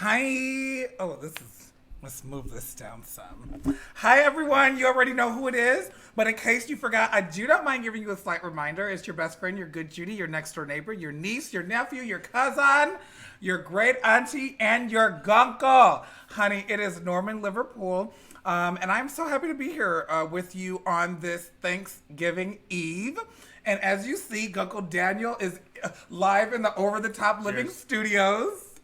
Hi. Let's move this down some. Hi, everyone. You already know who it is, but in case you forgot, I do not mind giving you a slight reminder. It's your best friend, your good Judy, your next door neighbor, your niece, your nephew, your cousin, your great auntie, and your gunkle. Honey, it is Norman Liverpool. And I'm so happy to be here with you on this Thanksgiving Eve. And as you see, Gunkle Daniel is live in the Over the Top Living Studios.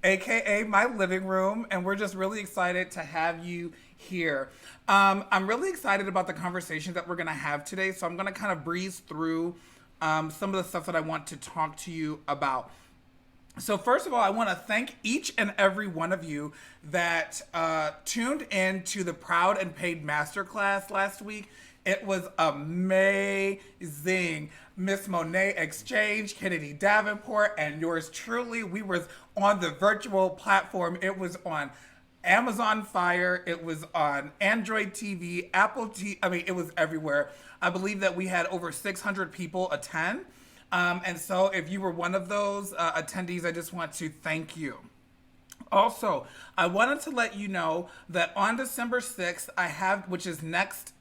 AKA my living room, and we're just really excited to have you here. I'm really excited about the conversation that we're going to have today, so I'm going to kind of breeze through some of the stuff that I want to talk to you about. So first of all, I want to thank each and every one of you that tuned in to the Proud and Paid Masterclass last week. It was amazing. Miss Monet Exchange, Kennedy Davenport, and yours truly. We was on the virtual platform. It was on Amazon Fire. It was on Android TV, Apple TV. I mean, it was everywhere. I believe that we had over 600 people attend. And so if you were one of those attendees, I just want to thank you. Also, I wanted to let you know that on December 6th, which is next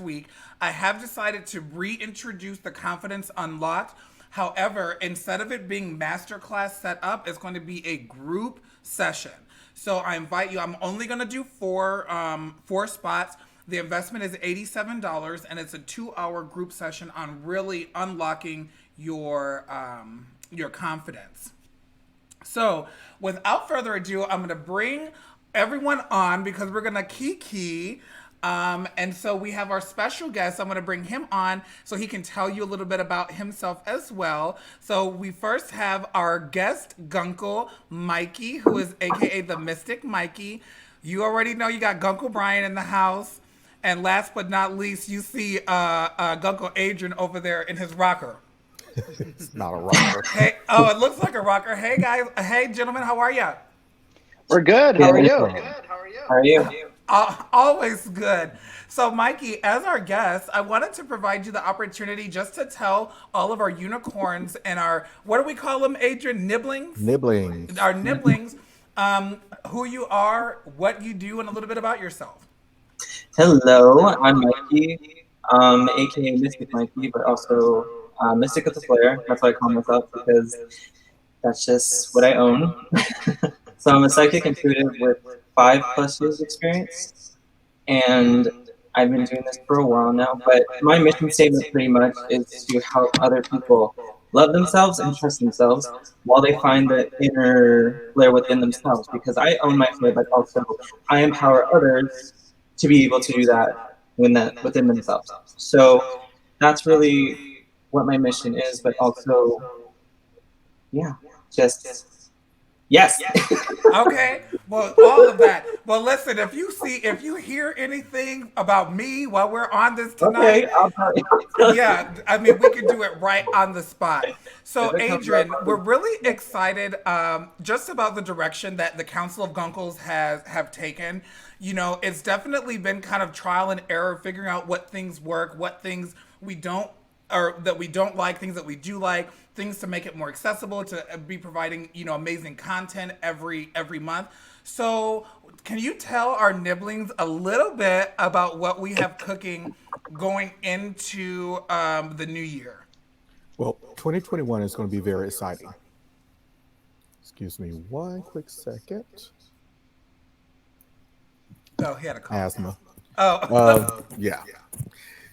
week, I have decided to reintroduce the Confidence Unlocked. However, instead of it being masterclass set up, it's going to be a group session. So I invite you. I'm only going to do four spots. The investment is $87, and it's a 2-hour group session on really unlocking your confidence. So without further ado, I'm going to bring everyone on because we're going to kiki. And so we have our special guest. I'm going to bring him on so he can tell you a little bit about himself as well. So we first have our guest, Gunkle Mikey, who is AKA the Mystic Mikey. You already know you got Gunkle Brian in the house. And last but not least, you see Gunkle Adrian over there in his rocker. It's not a rocker. Hey, oh, it looks like a rocker. Hey, guys. Hey, gentlemen, how are you? We're good. How are you? How are you? Always good. So, Mikey, as our guest, I wanted to provide you the opportunity just to tell all of our unicorns and our, what do we call them, Adrian? Nibblings? Nibblings. Our nibblings, who you are, what you do, and a little bit about yourself. Hello, I'm Mikey, aka Mystic Mikey, but also Mystic with a Flair. That's what I call myself because that's just what I own. So I'm a psychic intuitive with 5+ years experience, and I've been doing this for a while now. But my mission statement pretty much is to help other people love themselves and trust themselves while they find the inner Flair within themselves. Because I own my Flair, but also I empower others to be able to do that within themselves. So that's really what my mission is, but also, yeah, just yes. Okay. Well, all of that. Well, listen, if you hear anything about me while we're on this tonight, Okay, I'll tell you. yeah, I mean, we could do it right on the spot. So, If it comes Adrian, up, we're really excited just about the direction that the Council of Guncles have taken. You know, it's definitely been kind of trial and error, figuring out what things work, what things we don't, or that we don't like, things that we do like, things to make it more accessible, to be providing, you know, amazing content every month. So can you tell our nibblings a little bit about what we have cooking going into the new year? Well, 2021 is going to be very exciting. Excuse me one quick second. Oh, he had a cough. Asthma. Oh, Yeah.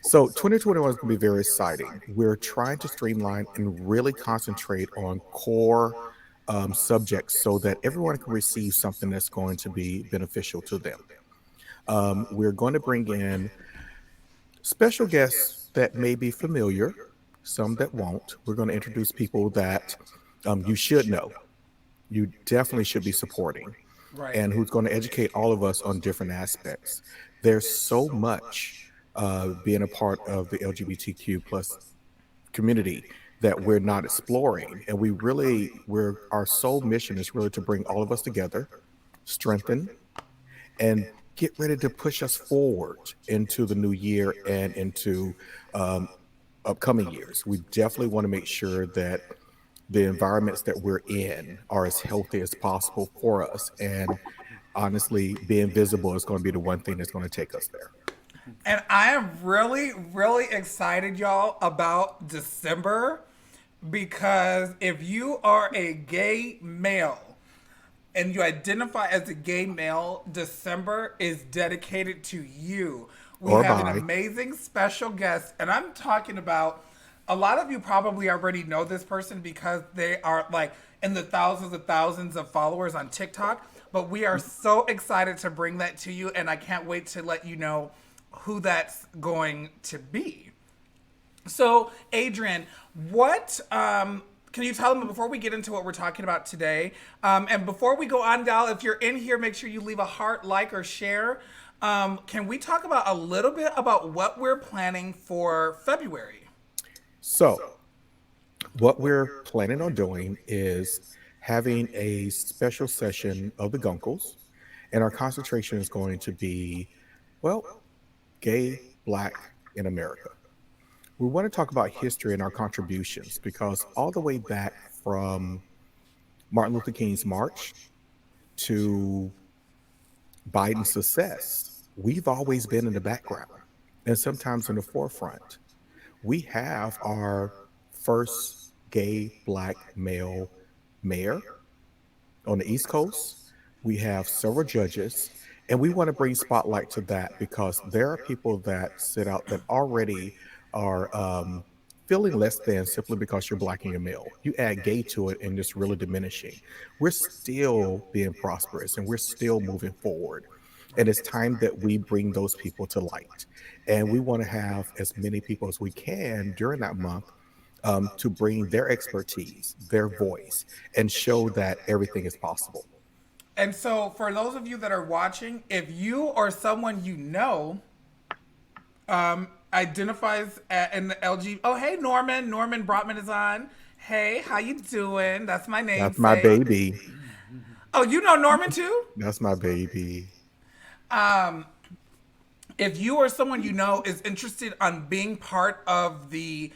So 2021 is going to be very exciting. We're trying to streamline and really concentrate on core subjects so that everyone can receive something that's going to be beneficial to them. We're going to bring in special guests that may be familiar, some that won't. We're going to introduce people that you should know, you definitely should be supporting, right. and who's going to educate all of us on different aspects. There's so much being a part of the LGBTQ plus community that we're not exploring, and our sole mission is really to bring all of us together, strengthen, and get ready to push us forward into the new year and into um, upcoming years. We definitely want to make sure that the environments that we're in are as healthy as possible for us. And honestly, being visible is going to be the one thing that's going to take us there. And I am really, really excited, y'all, about December, because if you are a gay male and you identify as a gay male, December is dedicated to you. We Or have an bi. amazing special guest, and I'm talking about, a lot of you probably already know this person because they are like in the thousands of followers on TikTok. But we are so excited to bring that to you, and I can't wait to let you know who that's going to be. So, Adrian, what can you tell them before we get into what we're talking about today? And before we go on, Gal, if you're in here, make sure you leave a heart, like, or share. Can we talk about a little bit about what we're planning for February? So, what we're planning on doing is having a special session of the Guncles, and our concentration is going to be, well, gay, Black in America. We want to talk about history and our contributions because all the way back from Martin Luther King's march to Biden's success, we've always been in the background and sometimes in the forefront. We have our first gay Black male mayor on the East Coast. We have several judges, and we want to bring spotlight to that because there are people that sit out that already are feeling less than simply because you're Black and you're male. You add gay to it, and it's really diminishing. We're still being prosperous, and we're still moving forward. And it's time that we bring those people to light. And we want to have as many people as we can during that month to bring their expertise, their voice, and show that everything is possible. And so, for those of you that are watching, if you or someone you know identifies in the LG, oh hey Norman Brotman is on. Hey, how you doing? That's my name. That's my baby. Oh, you know Norman too? That's my baby. If you or someone you know is interested on being part of the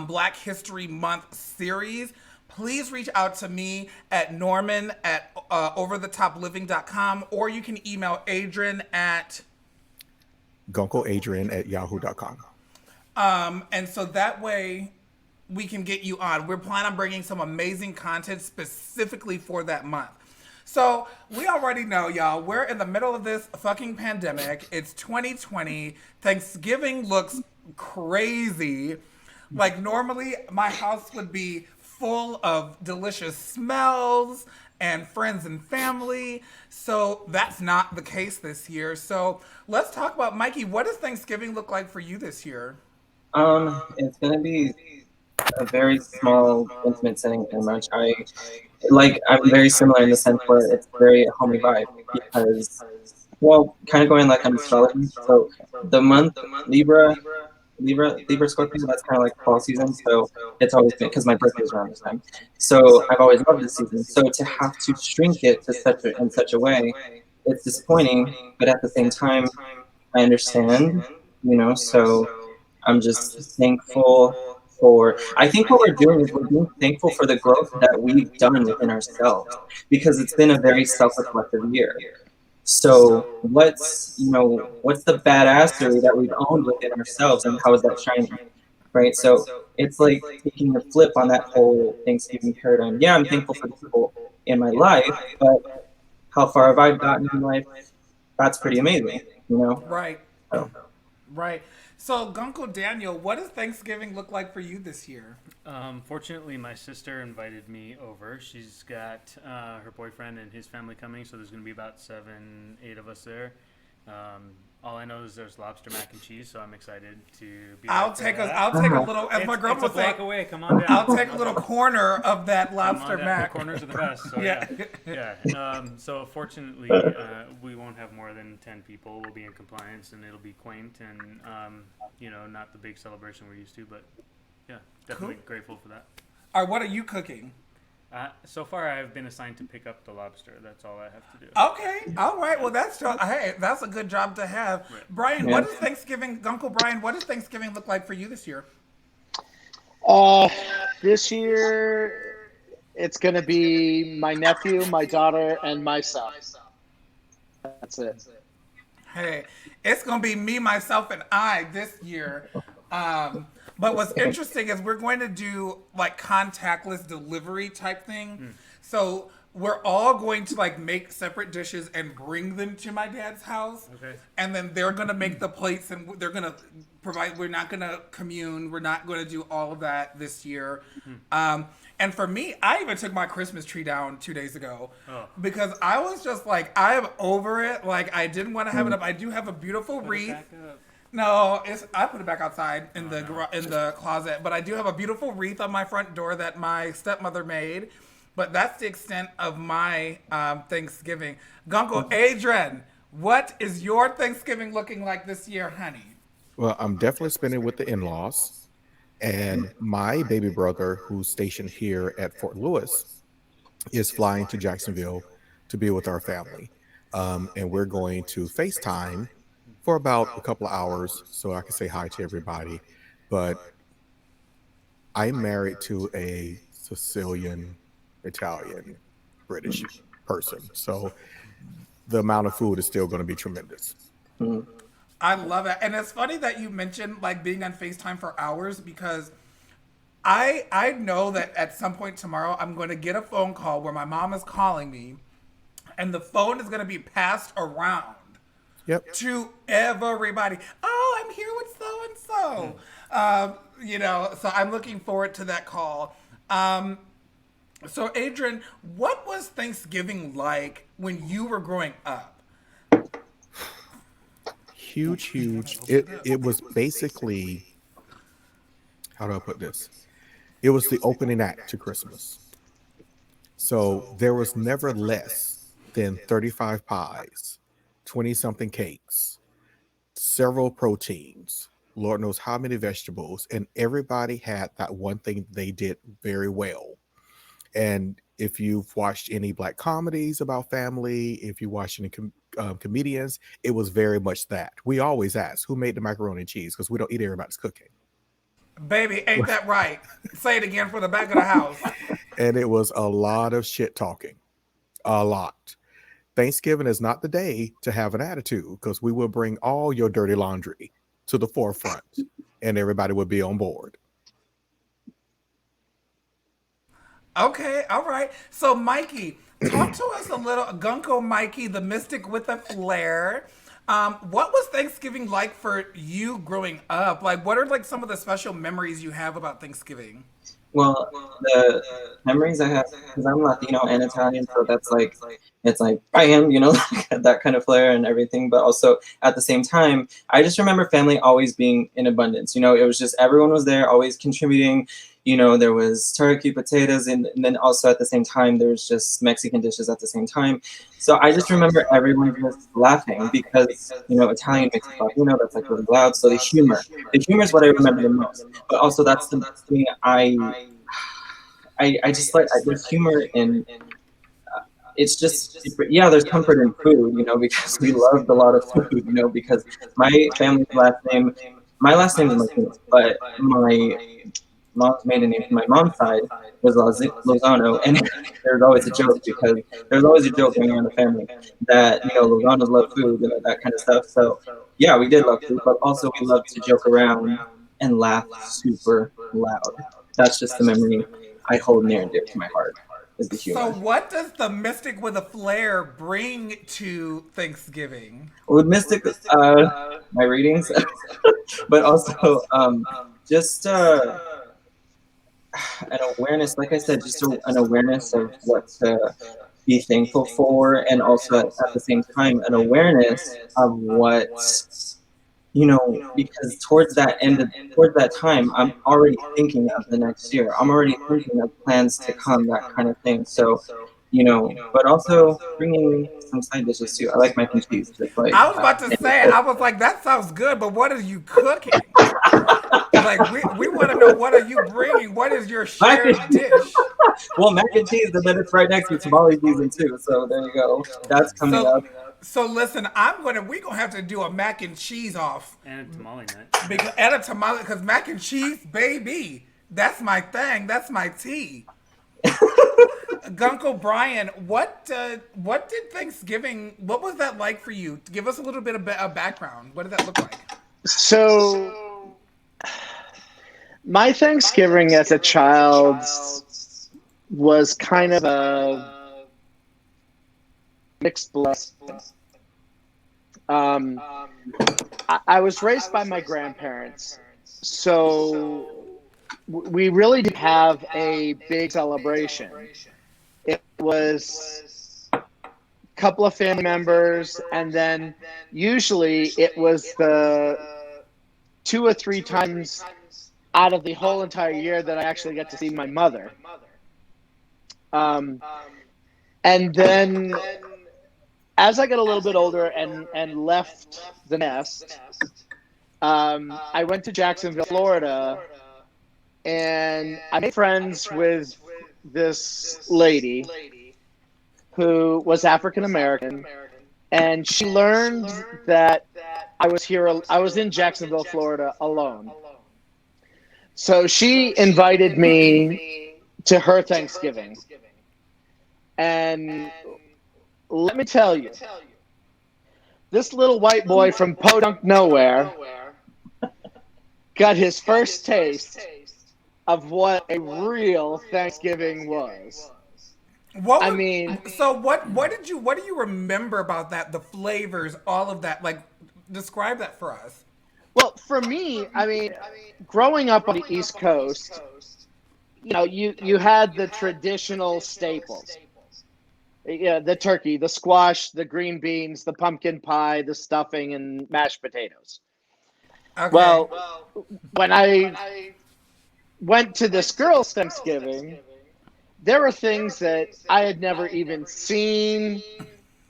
Black History Month series, please reach out to me at Norman at overthetopliving.com, or you can email Adrian at GuncleAdrian@yahoo.com. And so that way we can get you on. We're planning on bringing some amazing content specifically for that month. So we already know, y'all, we're in the middle of this fucking pandemic. It's 2020. Thanksgiving looks crazy. Like normally my house would be full of delicious smells and friends and family. So that's not the case this year. So let's talk about, Mikey, what does Thanksgiving look like for you this year? It's gonna be a very small, intimate setting, pretty much. I'm very similar in the sense where it's very homey vibe because, well, kind of going like on astrology. So the month Libra, Scorpio, that's kind of like fall season. So it's always been because my birthday is around this time. So I've always loved this season. So to have to shrink it to in such a way, it's disappointing. But at the same time, I understand, So I'm just thankful for. I think what we're doing is we're being thankful for the growth that we've done within ourselves because it's been a very self-reflective year. So what's the badassery that we've owned within ourselves and how is that shining, right? So it's like taking a flip on that whole Thanksgiving paradigm. Yeah, I'm thankful for the people in my life, but how far have I gotten in life? That's pretty amazing, Right. So. Right. So, Guncle Daniel, what does Thanksgiving look like for you this year? Fortunately, my sister invited me over. She's got her boyfriend and his family coming, so there's going to be about 7, 8 of us there. All I know is there's lobster mac and cheese, so I'm excited to be. I'll take a little. As my grandma It's a would say, block away. Come on down. I'll take a little corner of that lobster mac. The corners are the best. So Yeah. So fortunately, we won't have more than 10 people. We'll be in compliance, and it'll be quaint and not the big celebration we're used to, but yeah, definitely grateful for that. All right, what are you cooking? So far, I've been assigned to pick up the lobster. That's all I have to do. Okay, all right. Well, that's a good job to have. Right. Brian, what does Thanksgiving, Uncle Brian, what does Thanksgiving look like for you this year? This year, It's going to be my nephew, my daughter, and myself. That's it. Hey, it's gonna be me, myself, and I this year. But what's interesting is we're going to do like contactless delivery type thing. So we're all going to like make separate dishes and bring them to my dad's house. Okay. And then they're gonna make the plates and they're gonna provide. We're not gonna commune. We're not gonna do all of that this year. And for me, I even took my Christmas tree down 2 days ago because I was just like, I am over it. Like, I didn't want to have it up. I do have a beautiful wreath. No, I put it back outside in the closet. But I do have a beautiful wreath on my front door that my stepmother made. But that's the extent of my Thanksgiving. Guncle Adrian, what is your Thanksgiving looking like this year, honey? Well, I'm definitely spending with the in-laws. And my baby brother, who's stationed here at Fort Lewis, is flying to Jacksonville to be with our family. And we're going to FaceTime for about a couple of hours so I can say hi to everybody. But I'm married to a Sicilian, Italian, British person. So the amount of food is still going to be tremendous. I love it. And it's funny that you mentioned like being on FaceTime for hours because I know that at some point tomorrow I'm going to get a phone call where my mom is calling me and the phone is going to be passed around to everybody. Oh, I'm here with so and so. So I'm looking forward to that call. So Adrian, what was Thanksgiving like when you were growing up? Huge. It was basically, how do I put this? It was the opening act to Christmas. So there was never less than 35 pies, 20-something cakes, several proteins, Lord knows how many vegetables, and everybody had that one thing they did very well. And if you've watched any Black comedies about family, if you watch any comedians, it was very much that. We always ask, who made the macaroni and cheese? Because we don't eat everybody's cooking. Baby, ain't that right? Say it again for the back of the house. And it was a lot of shit talking. A lot. Thanksgiving is not the day to have an attitude because we will bring all your dirty laundry to the forefront and everybody would be on board. Okay, all right. So, Mikey, talk to us a little. Guncle Mikey, the mystic with a flair. What was Thanksgiving like for you growing up? Like, what are like some of the special memories you have about Thanksgiving? Well, the memories I have, because I'm Latino and Italian, so that's like, it's like I am, that kind of flair and everything. But also at the same time, I just remember family always being in abundance. It was just everyone was there, always contributing. There was turkey, potatoes, and then also at the same time, there was just Mexican dishes at the same time. So I just remember everyone just laughing because, Italian makes Latino, that's like really loud. So the humor is what I remember the most. But also that's the thing I just like, there's humor in, it's just, there's comfort in food, because we loved a lot of food, because my family's last name is Martinez, but my mom's maiden name from my mom's side was Lozano, and there's always a joke because there's always a joke going on in the family that Lozanos love food and that kind of stuff. So yeah, we did love food, but also we loved to joke around and laugh super loud. That's just the memory I hold near and dear to my heart. Is the humor. So what does the mystic with a flair bring to Thanksgiving? With mystic, my readings, but also just an awareness, like I said, just an awareness of what to be thankful for, and also at the same time, an awareness of what, because towards that time, I'm already thinking of the next year. I'm already thinking of plans to come, that kind of thing. So, but also bringing some side dishes too. I like mac and cheese. Just like, I was about to say, I was like, that sounds good, but what are you cooking? Like, we want to know, what are you bringing? What is your shared dish? Well, mac and cheese, and then it's right next to tamale season too. So there you go. That's coming up. So listen, we're gonna have to do a mac and cheese off. And a tamale night. Because mac and cheese, baby, that's my thing. That's my tea. Guncle Brian, what did Thanksgiving? What was that like for you? Give us a little bit of background. What did that look like? So, my Thanksgiving as a child was kind of a mixed blessing. I was raised by my grandparents, so we really didn't have a big celebration. It was a couple of family members, and then usually it was the 2 or 3 times out of the whole entire year that I actually got to see my mother. And then as I got a little bit older and left the nest, I went to Jacksonville, Florida, and I made friends with this lady who was African American, and she learned that I was in Jacksonville, Florida alone. So she invited me to her Thanksgiving. And let me tell you, this little white boy from Podunk Nowhere got his first taste of what a real Thanksgiving was. What do you remember about that? The flavors, all of that. Like, describe that for us. Well, for me, I mean, growing up on the East Coast, you had the traditional staples. Yeah, the turkey, the squash, the green beans, the pumpkin pie, the stuffing, and mashed potatoes. Okay. Well, when I went to this girl's Thanksgiving, there were things that I had never even seen,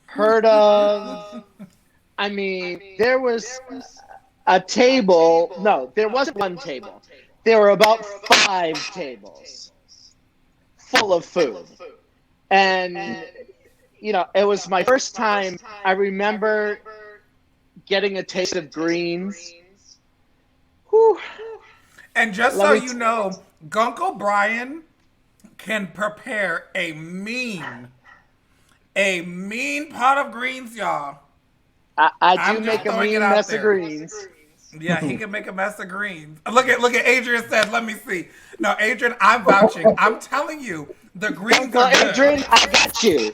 heard of. I mean, there was a table. No, there wasn't one table. There were about 5 tables full of food. And, it was my first time. I remember getting a taste of greens. Whew. And just so you know, Guncle Brian can prepare a mean pot of greens, y'all. I do make a mean mess of greens. Yeah, he can make a mess of greens. Look at Adrian said, let me see. No, Adrian, I'm vouching. I'm telling you, the greens are good. Adrian, I got you.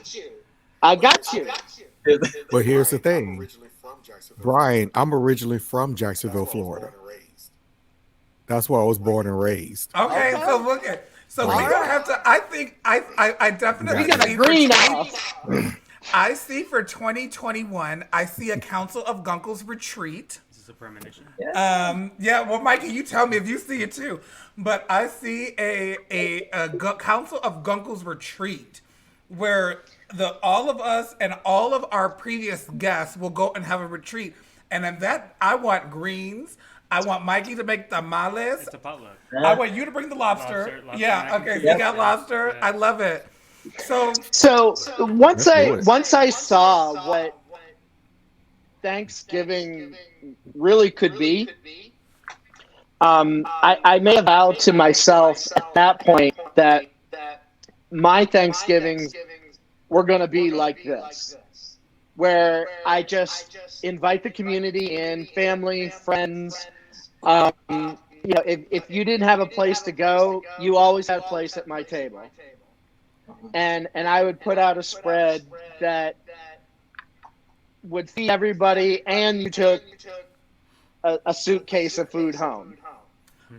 I got you. But here's the thing, Brian, I'm originally from Jacksonville, Florida. That's where I was born and raised. Okay, so look at. So we don't have to. I think I definitely. We got a green off. I see for 2021. I see a Council of Guncles retreat. Is this a premonition? Yeah. Well, Mikey, you tell me if you see it too. But I see a Council of Guncles retreat where all of us and all of our previous guests will go and have a retreat. And in that, I want greens. I want Mikey to make tamales. It's a potluck. I want you to bring the lobster. Lobster, Yeah. Okay. yeah. You got lobster. Yeah. I love it. So once I saw what Thanksgiving really could be, I made a vow to myself at that point that my Thanksgivings were going to be like this, where I just invite the community in, family, friends. If you didn't have a place to go, you always had a place at my table. And I would put out a spread that would feed everybody, and you took a suitcase of food home.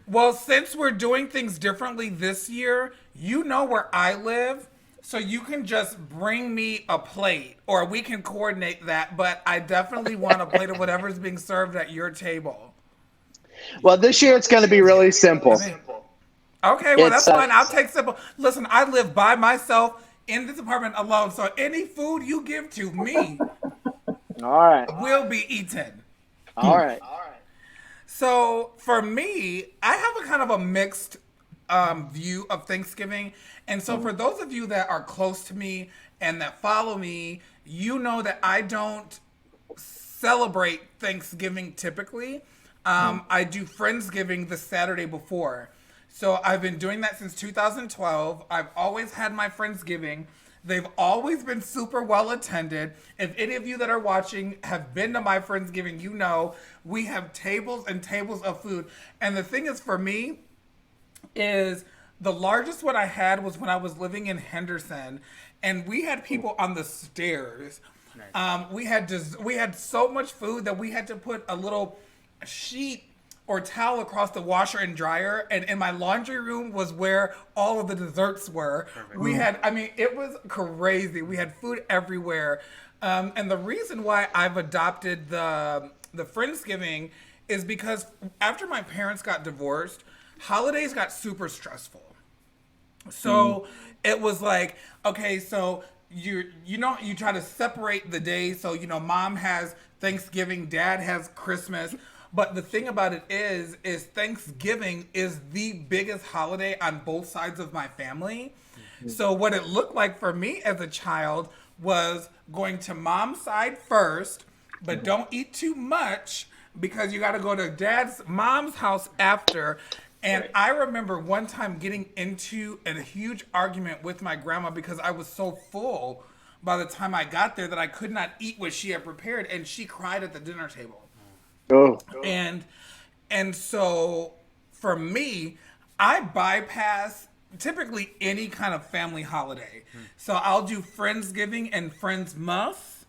Well, since we're doing things differently this year, you know where I live, so you can just bring me a plate, or we can coordinate that, but I definitely want a plate of whatever's being served at your table. Well, this year it's going to be really simple. Okay, well, that's fine. I'll take simple. Listen, I live by myself in this apartment alone, so any food you give to me all right, will be eaten. All right. So for me, I have a kind of a mixed view of Thanksgiving. And so for those of you that are close to me and that follow me, you know that I don't celebrate Thanksgiving typically. I do Friendsgiving the Saturday before. So I've been doing that since 2012. I've always had my Friendsgiving. They've always been super well attended. If any of you that are watching have been to my Friendsgiving, you know we have tables and tables of food. And the thing is, for me, is the largest one I had was when I was living in Henderson, and we had people on the stairs. Nice. We had so much food that we had to put a little sheet or towel across the washer and dryer, and in my laundry room was where all of the desserts were. Perfect. We had, I mean, it was crazy. We had food everywhere, and the reason why I've adopted the Friendsgiving is because after my parents got divorced, holidays got super stressful. So it was like, okay, so you try to separate the days. So, mom has Thanksgiving, dad has Christmas. But the thing about it is Thanksgiving is the biggest holiday on both sides of my family. So what it looked like for me as a child was going to mom's side first, but don't eat too much because you got to go to mom's house after. And I remember one time getting into a huge argument with my grandma because I was so full by the time I got there that I could not eat what she had prepared, and she cried at the dinner table. Oh. And so for me, I bypass typically any kind of family holiday. So I'll do Friendsgiving and Friendsmas,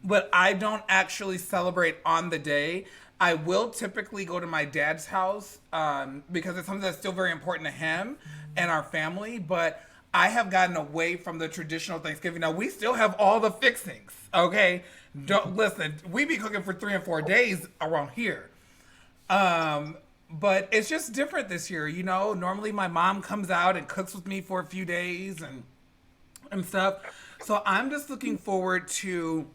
but I don't actually celebrate on the day. I will typically go to my dad's house because it's something that's still very important to him and our family, but I have gotten away from the traditional Thanksgiving. Now, we still have all the fixings, okay? Don't listen, we be cooking for 3 and 4 days around here. But it's just different this year, Normally my mom comes out and cooks with me for a few days and stuff. So I'm just looking forward to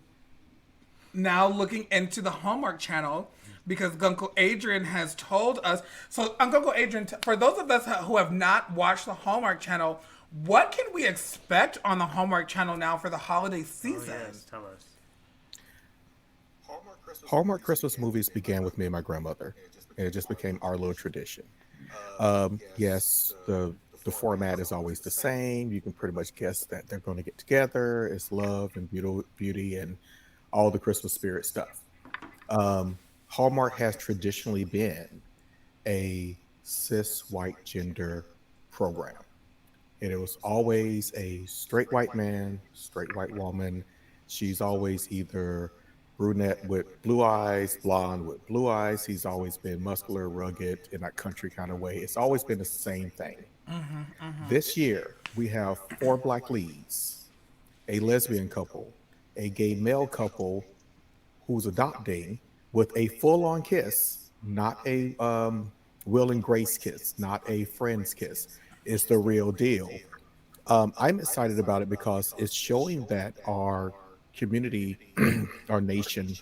now looking into the Hallmark Channel because Uncle Adrian has told us. So Uncle Adrian, for those of us who have not watched the Hallmark Channel, what can we expect on the Hallmark Channel now for the holiday season? Oh, yes, tell us. Hallmark Christmas movies began with me and my grandmother, and it just became our little tradition. Yes, the format is always the same. You can pretty much guess that they're going to get together. It's love and beauty and all the Christmas spirit stuff. Hallmark has traditionally been a cis white gender program. And it was always a straight white man, straight white woman. She's always either brunette with blue eyes, blonde with blue eyes. He's always been muscular, rugged, in that country kind of way. It's always been the same thing. This year, we have 4 black leads, a lesbian couple, a gay male couple who's adopting with a full-on kiss, not a Will and Grace kiss, not a friend's kiss. It's the real deal. I'm excited about it because it's showing that our community, our nation,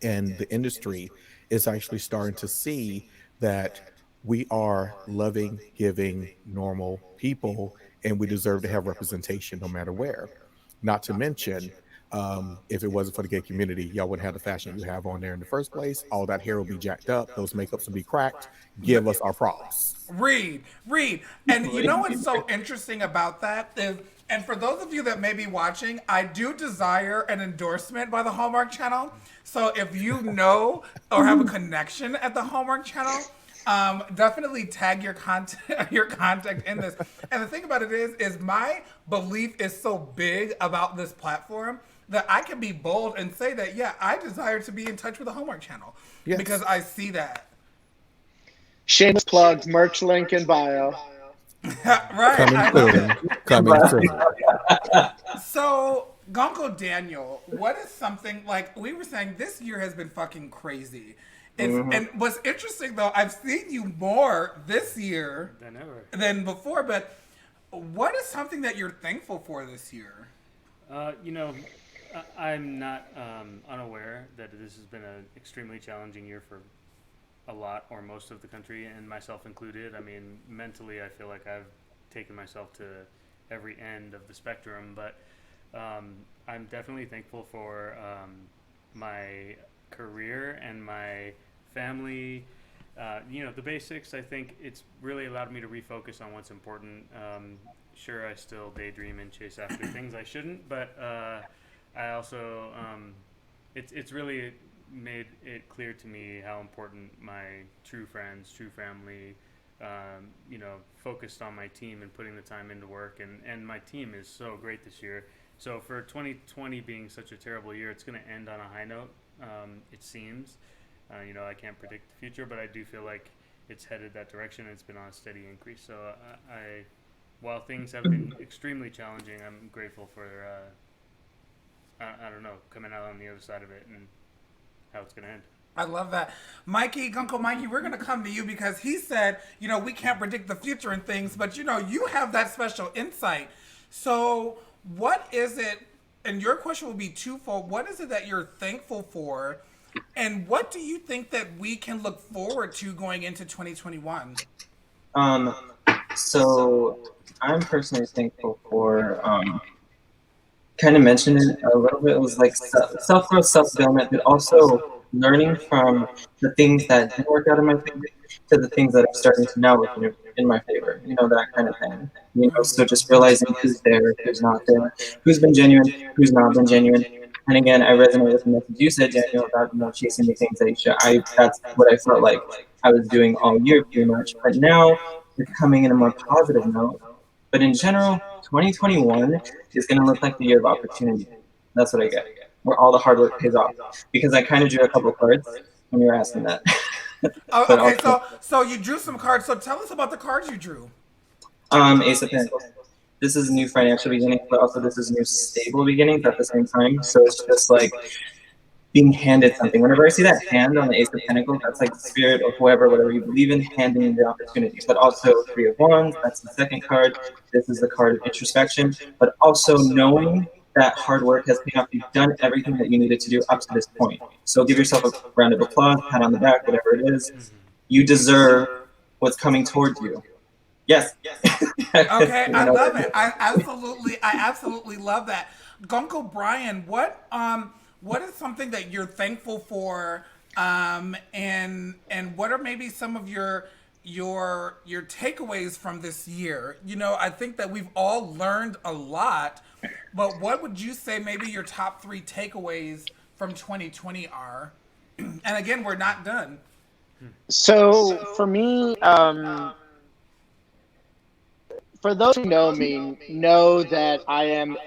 and the industry is actually starting to see that we are loving, giving, normal people, and we deserve to have representation no matter where. Not to mention, if it wasn't for the gay community, y'all wouldn't have the fashion you have on there in the first place. All that hair will be jacked up. Those makeups will be cracked. Give us our props. Read. And you know what's so interesting about that is, and for those of you that may be watching, I do desire an endorsement by the Hallmark Channel. So if you know or have a connection at the Hallmark Channel, definitely tag your contact in this. And the thing about it is my belief is so big about this platform that I can be bold and say that, yeah, I desire to be in touch with the Hallmark Channel because I see that. Shameless plug, merch link in bio. Right. Coming soon. So, Gonko Daniel, what is something like we were saying this year has been fucking crazy. And what's interesting though, I've seen you more this year than before, but what is something that you're thankful for this year? I'm not unaware that this has been an extremely challenging year for a lot or most of the country, and myself included. I mean, mentally, I feel like I've taken myself to every end of the spectrum, but I'm definitely thankful for my career and my family the basics. I think it's really allowed me to refocus on what's important. Sure, I still daydream and chase after things I shouldn't, but I also it's really made it clear to me how important my true friends, true family, focused on my team and putting the time into work, and my team is so great this year. So for 2020 being such a terrible year, it's going to end on a high note. It seems. I can't predict the future, but I do feel like it's headed that direction. And it's been on a steady increase. So while things have been extremely challenging, I'm grateful for I don't know, coming out on the other side of it and how it's going to end. I love that. Uncle Mikey, we're going to come to you because he said, we can't predict the future and things, but you have that special insight. So what is it, and your question will be twofold, what is it that you're thankful for, and what do you think that we can look forward to going into 2021? So I'm personally thankful for, kind of mentioned it a little bit, it was like self-growth, self-development, but also learning from the things that didn't work out in my favor to the things that are starting to now work in my favor, that kind of thing. So just realizing who's there, who's not there, who's been genuine, who's not been genuine. And again, I resonate with the message you said, Daniel, about chasing the things that you should. That's what I felt like I was doing all year, pretty much. But now it's coming in a more positive note. But in general, 2021 is going to look like the year of opportunity. That's what I get, where all the hard work pays off. Because I kind of drew a couple of cards when you were asking that. Okay, so you drew some cards. So tell us about the cards you drew. Ace of Pentacles. This is a new financial beginning, but also this is new stable beginnings at the same time. So it's just like being handed something. Whenever I see that hand on the Ace of Pentacles, that's like the spirit or whoever, whatever you believe in, handing you the opportunity. But also Three of Wands, that's the second card. This is the card of introspection, but also knowing that hard work has paid off. You've done everything that you needed to do up to this point. So give yourself a round of applause, pat on the back, whatever it is. You deserve what's coming towards you. Yes. Okay, I love it. I absolutely love that. Uncle Brian, what is something that you're thankful for, and what are maybe some of your takeaways from this year? I think that we've all learned a lot, but what would you say maybe your top 3 takeaways from 2020 are? And again, we're not done. So for me, for those who know me, know that I am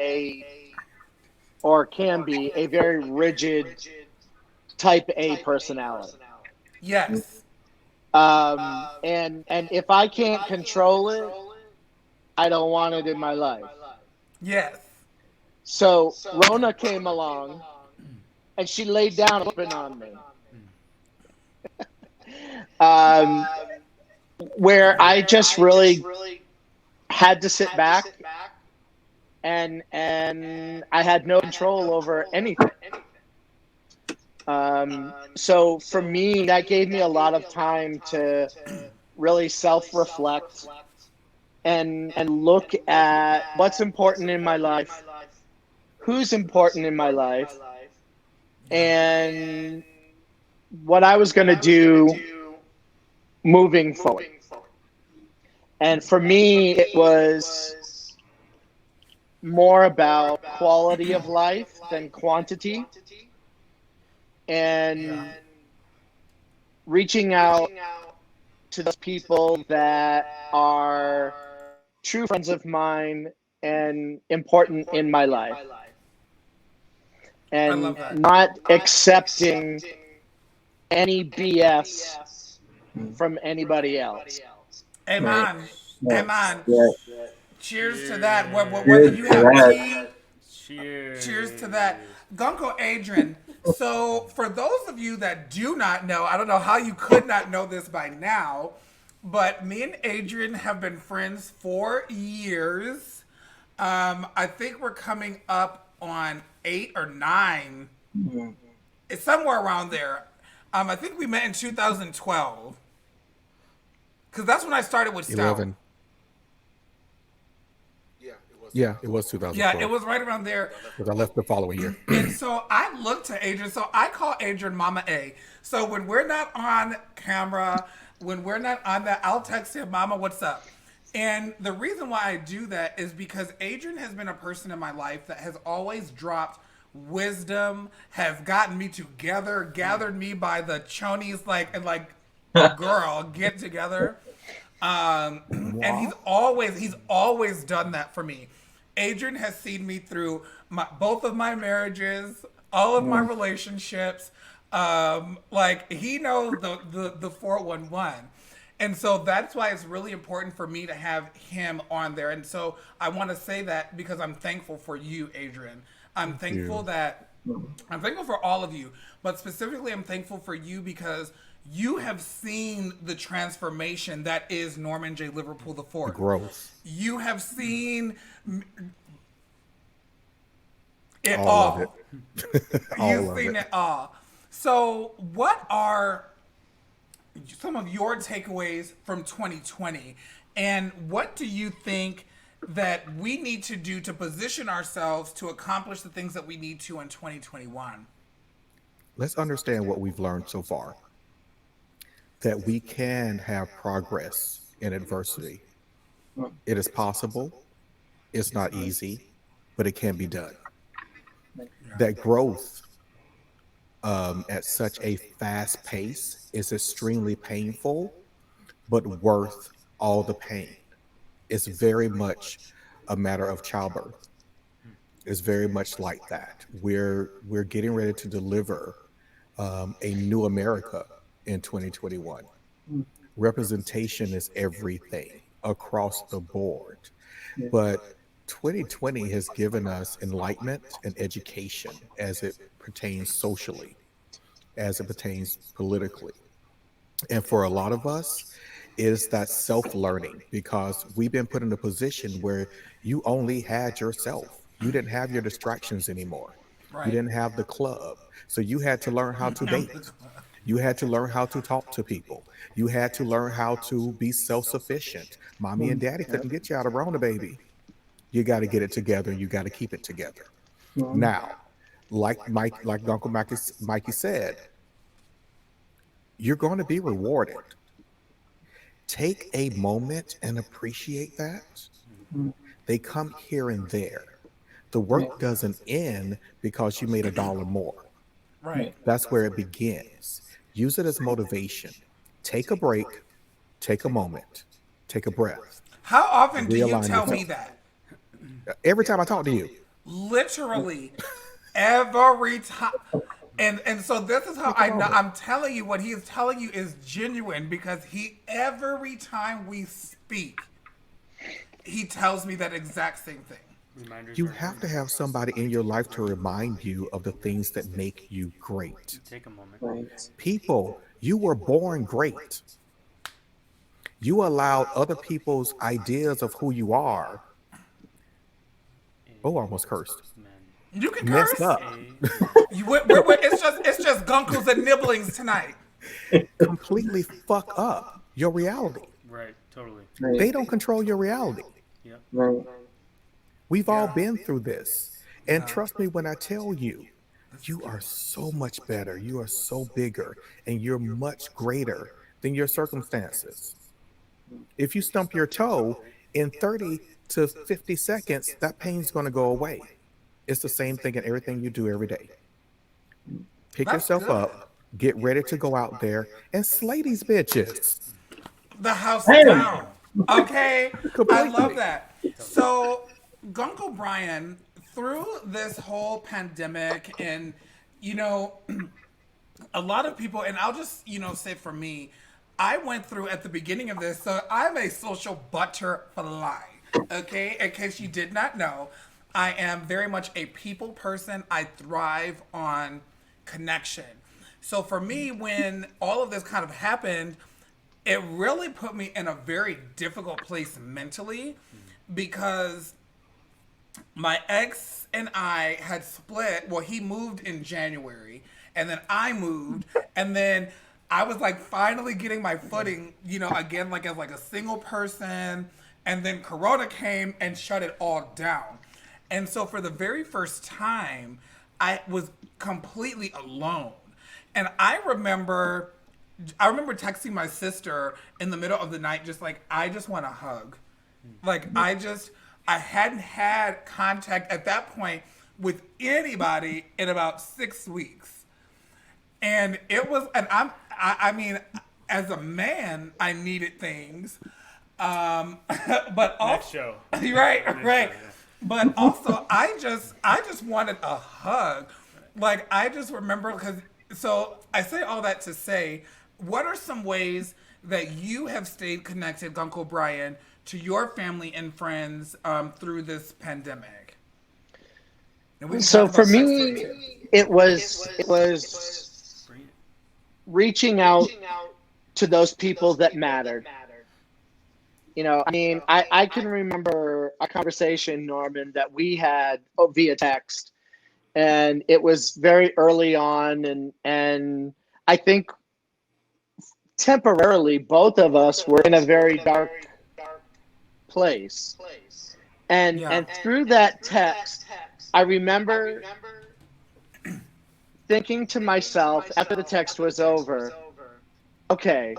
or can be a very rigid type A personality. Yes. And if I can't control it, I don't want it in my life. Yes. So Rona came along and she laid down open on me. Where I just really had to sit back and I had no control over anything. So for me, that gave me a lot of time to really self-reflect and look at what's important in my life, who's important in my life, and what I was going to do moving forward. And for me, it was more about quality of life than quantity, and reaching out to those people that are true friends of mine and important in my life, and not accepting any BS from anybody else. Amen. Right. Amen. Yeah. Cheers to that. Whether you have tea, cheers to that. Gunko Adrian. So, for those of you that do not know, I don't know how you could not know this by now, but me and Adrian have been friends for years. I think we're coming up on 8 or 9. Mm-hmm. It's somewhere around there. I think we met in 2012. Because that's when I started with Stout. 11. Yeah, it was Yeah, 2012. it was right around there. Because I left the following year. And so I look to Adrian. So I call Adrian Mama A. So when we're not on camera, when we're not on that, I'll text him, Mama, what's up? And the reason why I do that is because Adrian has been a person in my life that has always dropped wisdom, has gotten me together, gathered me by the chonies, like, girl, get together. And he's always done that for me. Adrian has seen me through both of my marriages, all of my relationships. Like he knows the 411. And so that's why it's really important for me to have him on there. And so I want to say that because I'm thankful for you, Adrian. I'm thankful for all of you, but specifically I'm thankful for you because you have seen the transformation that is Norman J. Liverpool IV. Growth. You have seen it All all. of it. All You've of seen it. it all. So what are some of your takeaways from 2020? And what do you think that we need to do to position ourselves to accomplish the things that we need to in 2021? Let's understand what we've learned so far. That we can have progress in adversity. It is possible. It's not easy, but it can be done. That growth at such a fast pace is extremely painful, but worth all the pain. It's very much a matter of childbirth. It's very much like that. We're getting ready to deliver a new America in 2021. Representation is everything across the board. But 2020 has given us enlightenment and education as it pertains socially, as it pertains politically. And for a lot of us, it is that self-learning because we've been put in a position where you only had yourself. You didn't have your distractions anymore. Right. You didn't have the club. So you had to learn how to date. You had to learn how to talk to people. You had to learn how to be self-sufficient. Mommy and daddy couldn't get you out of Rona, baby. You got to get it together. You got to keep it together. Now, like Uncle Mikey said, you're going to be rewarded. Take a moment and appreciate that. They come here and there. The work doesn't end because you made $1 more. Right. That's where it begins. Use it as motivation. Take a break, take a moment, take a breath. How often do you Realign tell me yourself. that? Every time I talk to you, Literally every time. And so this is how I know. I'm telling you, what he is telling you is genuine because every time we speak, he tells me that exact same thing. Reminders you are have to have somebody in your life to remind you of the things that make you great. Take a moment. Right. People, you were born great. You allowed other people's ideas of who you are. Oh, I almost cursed. Man. You can curse. Messed up. It's just gunkles and nibblings tonight. Completely fuck up your reality. Right. Totally. Right. They don't control your reality. Yep. Right. We've all been through this. And trust me when I tell you, you are so much better. You are so bigger and you're much greater than your circumstances. If you stump your toe in 30 to 50 seconds, that pain's going to go away. It's the same thing in everything you do every day. Pick That's yourself good. up, get ready to go out there and slay these bitches. The house Hey. down. Okay? I Completely. love that. So, Guncle Brian, through this whole pandemic and, a lot of people, and I'll just, say for me, I went through at the beginning of this, so I'm a social butterfly, okay? In case you did not know, I am very much a people person. I thrive on connection. So for me, when all of this kind of happened, it really put me in a very difficult place mentally because my ex and I had split. Well, he moved in January and then I moved and then I was like finally getting my footing, again, like as like a single person. And then Corona came and shut it all down. And so for the very first time, I was completely alone. And I remember texting my sister in the middle of the night, just like, I just want a hug. Like, I hadn't had contact at that point with anybody in about 6 weeks. And it was, and I mean, as a man, I needed things. But also, Next show. right. Next show, yeah. But also, I just wanted a hug. Like, I just remember, so I say all that to say, what are some ways that you have stayed connected, Guncle Brian, to your family and friends through this pandemic? So for me, it was reaching out to those people that mattered. You know, I mean, I can remember a conversation, Norman, that we had via text, and it was very early on, and I think temporarily both of us were in a very dark place. And through that text, I remember thinking to myself after the text was over, okay,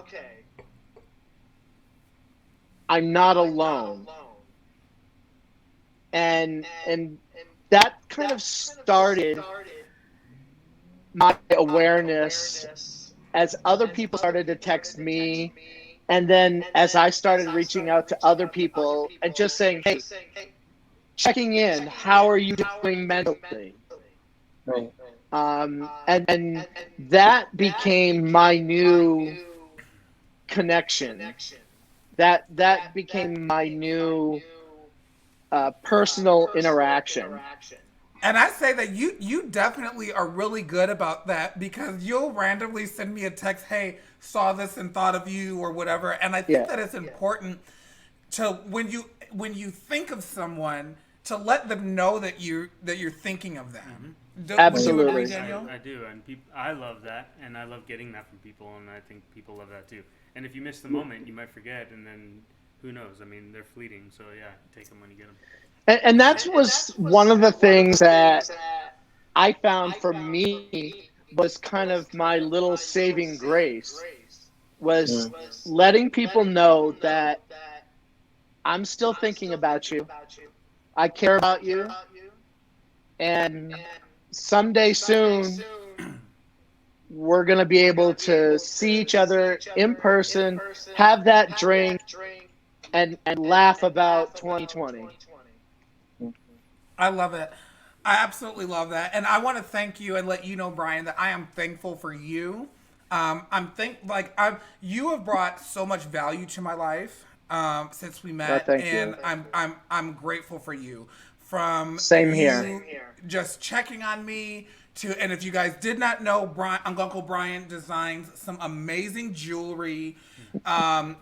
I'm not alone. And that kind of started my awareness as other people started to text me. And then as I started reaching out to other people and just saying, hey, checking in, how are you doing mentally? Right. And that became my new connection. That became my new personal interaction. And I say that you definitely are really good about that, because you'll randomly send me a text, hey, saw this and thought of you or whatever. And I think that it's important to, when you think of someone, to let them know that you're thinking of them. Absolutely. Would you agree, Daniel? I do, and I love that, and I love getting that from people, and I think people love that too. And if you miss the moment, you might forget, and then who knows? I mean, they're fleeting, so yeah, take them when you get them. And that was one of the things that I found for me was kind of my little saving grace, was letting people know that I'm still thinking about you. I care about you. And someday soon, we're going to be able to see each other in person, have that drink, and laugh about 2020. I love it. I absolutely love that. And I want to thank you and let you know, Brian, that I am thankful for you. You have brought so much value to my life since we met, you. I'm grateful for you. From Same you here. Just checking on me to, and if you guys did not know, Uncle Brian designs some amazing jewelry, and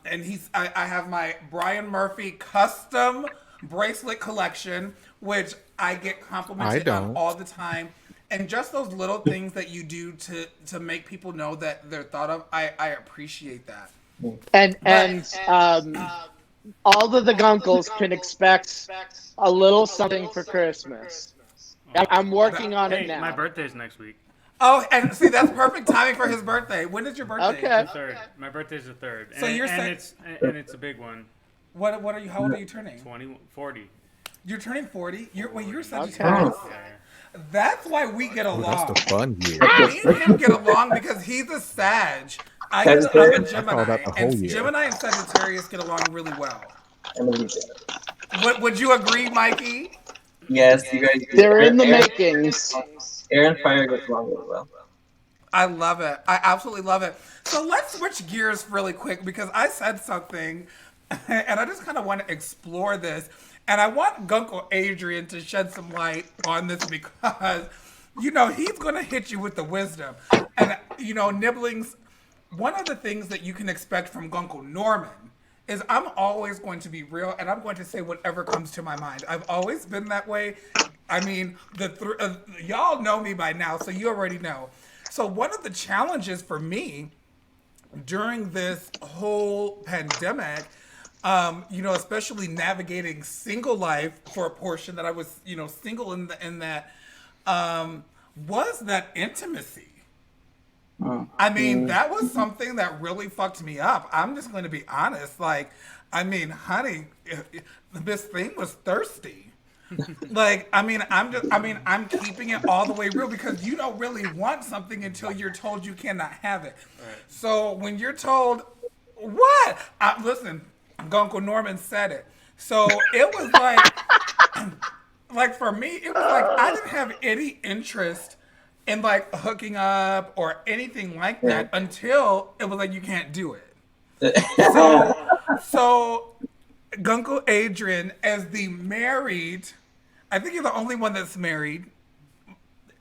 I have my Brian Murphy custom bracelet collection, which I get complimented on all the time. And just those little things that you do to make people know that they're thought of, I appreciate that. And all of the Guncles can expect a little something for Christmas. I'm working on it now. My birthday's next week. Oh, and see, that's perfect timing for his birthday. When is your birthday? Okay. The 3rd. My birthday's the 3rd. So you're saying it's a big one. What are you? How old are you turning? 40. You're turning 40. You're Sagittarius. Okay. Yeah. That's why we get along. That's the fun year. Me and him get along because he's a Sag. I'm a Gemini, and Gemini and Sagittarius get along really well. Would you agree, Mikey? Yes, you guys. They're in the makings. Air and fire gets along really well. I love it. I absolutely love it. So let's switch gears really quick, because I said something, and I just kind of want to explore this. And I want Guncle Adrian to shed some light on this, because, he's going to hit you with the wisdom. And, Nibblings, one of the things that you can expect from Guncle Norman is I'm always going to be real, and I'm going to say whatever comes to my mind. I've always been that way. I mean, y'all know me by now, so you already know. So one of the challenges for me during this whole pandemic especially navigating single life for a portion that I was, single in that, was that intimacy. I mean, that was something that really fucked me up. I'm just going to be honest. Like, I mean, honey, this thing was thirsty. Like, I'm keeping it all the way real because you don't really want something until you're told you cannot have it. Right. So when you're told, what? Listen, Uncle Norman said it. So it was like for me, it was like I didn't have any interest in like hooking up or anything like that until it was like you can't do it. So Guncle Adrian, as the married, I think you're the only one that's married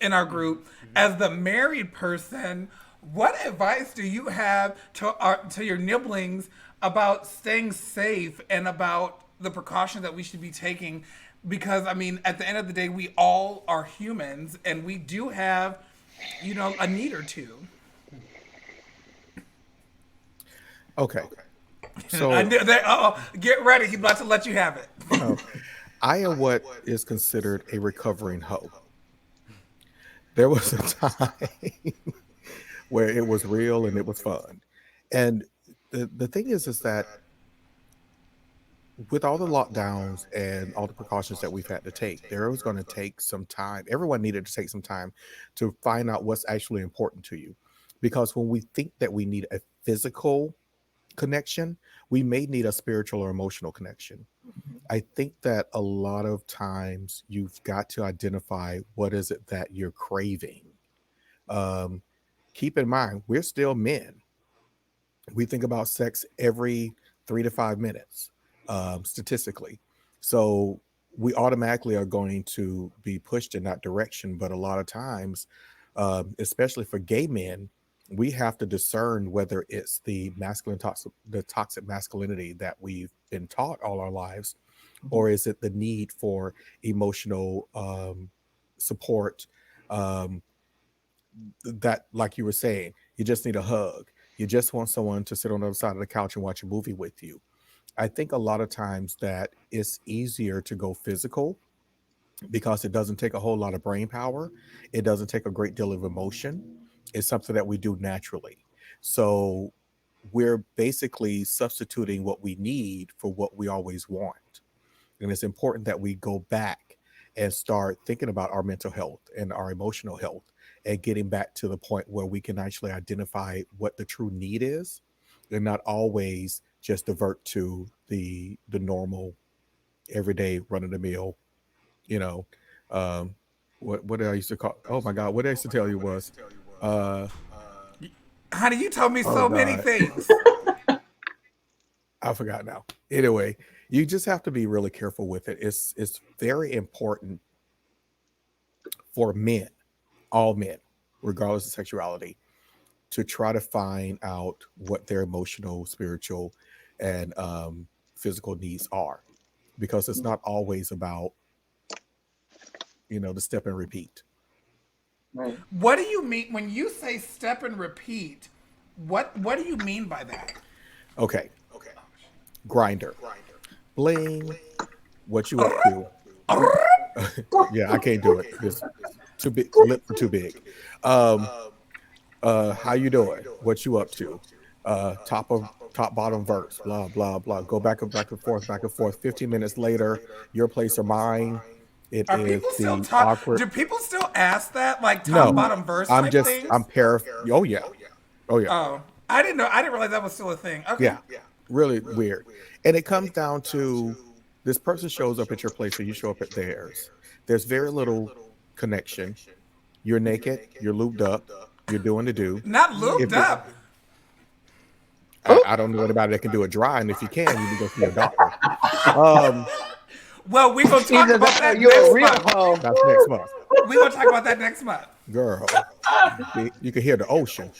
in our group. As the married person, what advice do you have to your nibblings about staying safe and about the precautions that we should be taking? Because, I mean, at the end of the day, we all are humans, and we do have, a need or two. Okay. So, get ready. He's about to let you have it. I am what is considered a recovering hoe. There was a time where it was real and it was fun. And the thing is that with all the lockdowns and all the precautions that we've had to take, there was going to take some time. Everyone needed to take some time to find out what's actually important to you. Because when we think that we need a physical connection, we may need a spiritual or emotional connection. I think that a lot of times you've got to identify what is it that you're craving. Keep in mind, we're still men. We think about sex every 3 to 5 minutes, statistically. So we automatically are going to be pushed in that direction. But a lot of times, especially for gay men, we have to discern whether it's the toxic masculinity that we've been taught all our lives, or is it the need for emotional support, that, like you were saying, you just need a hug. You just want someone to sit on the other side of the couch and watch a movie with you. I think a lot of times that it's easier to go physical because it doesn't take a whole lot of brain power. It doesn't take a great deal of emotion. It's something that we do naturally. So we're basically substituting what we need for what we always want. And it's important that we go back and start thinking about our mental health and our emotional health and getting back to the point where we can actually identify what the true need is and not always just divert to the normal, everyday run-of-the-mill, what I used to call, oh my God, what I used to tell you was, honey, you told me so many things. I forgot now. Anyway, you just have to be really careful with it. It's very important for men, all men, regardless of sexuality, to try to find out what their emotional, spiritual, and physical needs are, because it's not always about, the step and repeat. Right. What do you mean when you say step and repeat? What do you mean by that? Okay. Grinder. Bling. What you up to? Yeah, I can't do it. It's too big. Lip too big. How you doing? What you up to? Top bottom verse. Blah blah blah. Go back and forth. 15 minutes later, your place or mine. Are people still awkward. Do people still ask that, like top bottom verse? I'm paraphrasing. Oh yeah. Oh, I didn't know. I didn't realize that was still a thing. Okay. Yeah. Really weird. And it comes down to this person shows up at your place or you show up at theirs. There's very little connection. You're naked. You're lubed up. You're doing the do. Not lubed up. I don't know anybody that can do it dry, and if you can, you can go see a doctor. Well, we're going to talk about that next month. That's next month. We're going to talk about that next month. Girl, you can hear the ocean.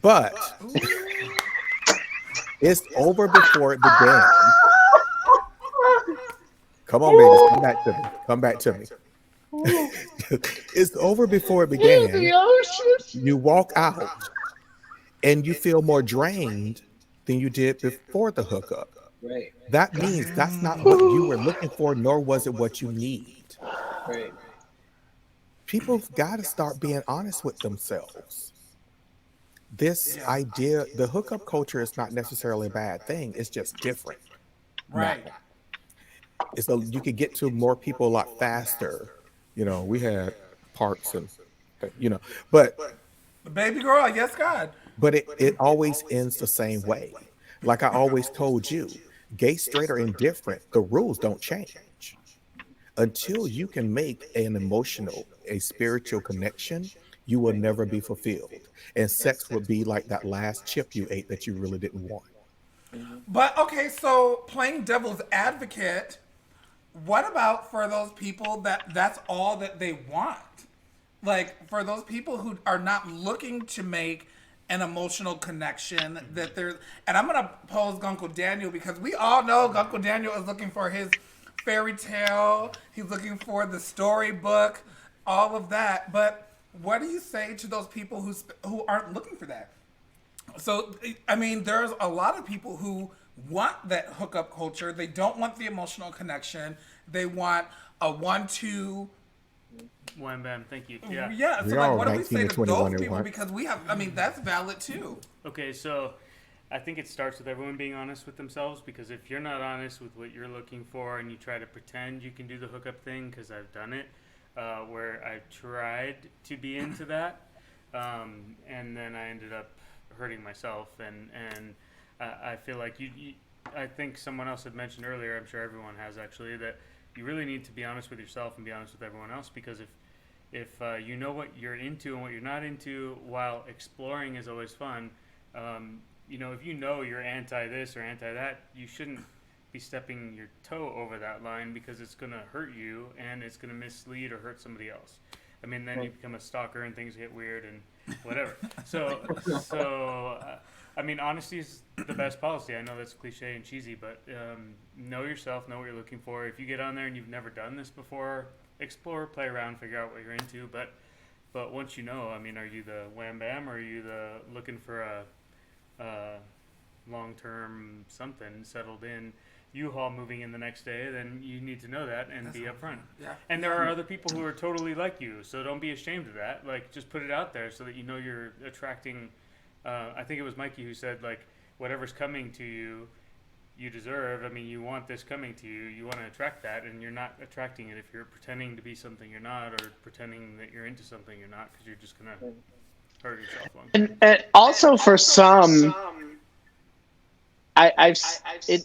But it's over before it began. Come on, babies. Come back to me. It's over before it began. You walk out and you feel more drained than you did before the hookup. Right. That means that's not what you were looking for, nor was it what you need. Right. People've got to start being honest with themselves. This idea, the hookup culture is not necessarily a bad thing. It's just different. Right. Now, it's you could get to more people a lot faster. You know, we had parks and, you know, but Baby girl, yes, God. it always ends the same way. Like I always told you, gay, straight, or indifferent, the rules don't change. Until you can make an emotional, a spiritual connection, you will never be fulfilled. And sex would be like that last chip you ate that you really didn't want. But okay, so playing devil's advocate, what about for those people that's all that they want? Like for those people who are not looking to make an emotional connection, that they're, and I'm gonna pose Guncle Daniel because we all know Guncle Daniel is looking for his fairy tale. He's looking for the storybook, all of that. But what do you say to those people who aren't looking for that? So, I mean, there's a lot of people who want that hookup culture. They don't want the emotional connection. They want a 1-2. Wham bam, thank you. Yeah. Yeah. So, We like, all what do we 19 say to to 21 those at people? once. Because we have, I mean, that's valid too. Okay, so I think it starts with everyone being honest with themselves, because if you're not honest with what you're looking for and you try to pretend you can do the hookup thing, because I've done it, where I've tried to be into that, and then I ended up hurting myself, and I feel like I think someone else had mentioned earlier, I'm sure everyone has actually, that you really need to be honest with yourself and be honest with everyone else, because if you know what you're into and what you're not into, while exploring is always fun, you know, if you know you're anti this or anti that, you shouldn't be stepping your toe over that line, because it's going to hurt you and it's going to mislead or hurt somebody else. I mean, then you become a stalker and things get weird and whatever. I mean, honesty is the best policy. I know that's cliche and cheesy, but know yourself, know what you're looking for. If you get on there and you've never done this before, explore, play around, figure out what you're into. But once you know, I mean, are you the wham bam, or are you the looking for a long-term something settled in U-Haul moving in the next day? Then you need to know that and be upfront. Yeah. And there are other people who are totally like you, so don't be ashamed of that. Like, just put it out there so that you know you're attracting. I think it was Mikey who said, like, whatever's coming to you, you deserve. I mean, you want this coming to you. You want to attract that, and you're not attracting it if you're pretending to be something you're not, or pretending that you're into something you're not, because you're just gonna hurt yourself. And also for some,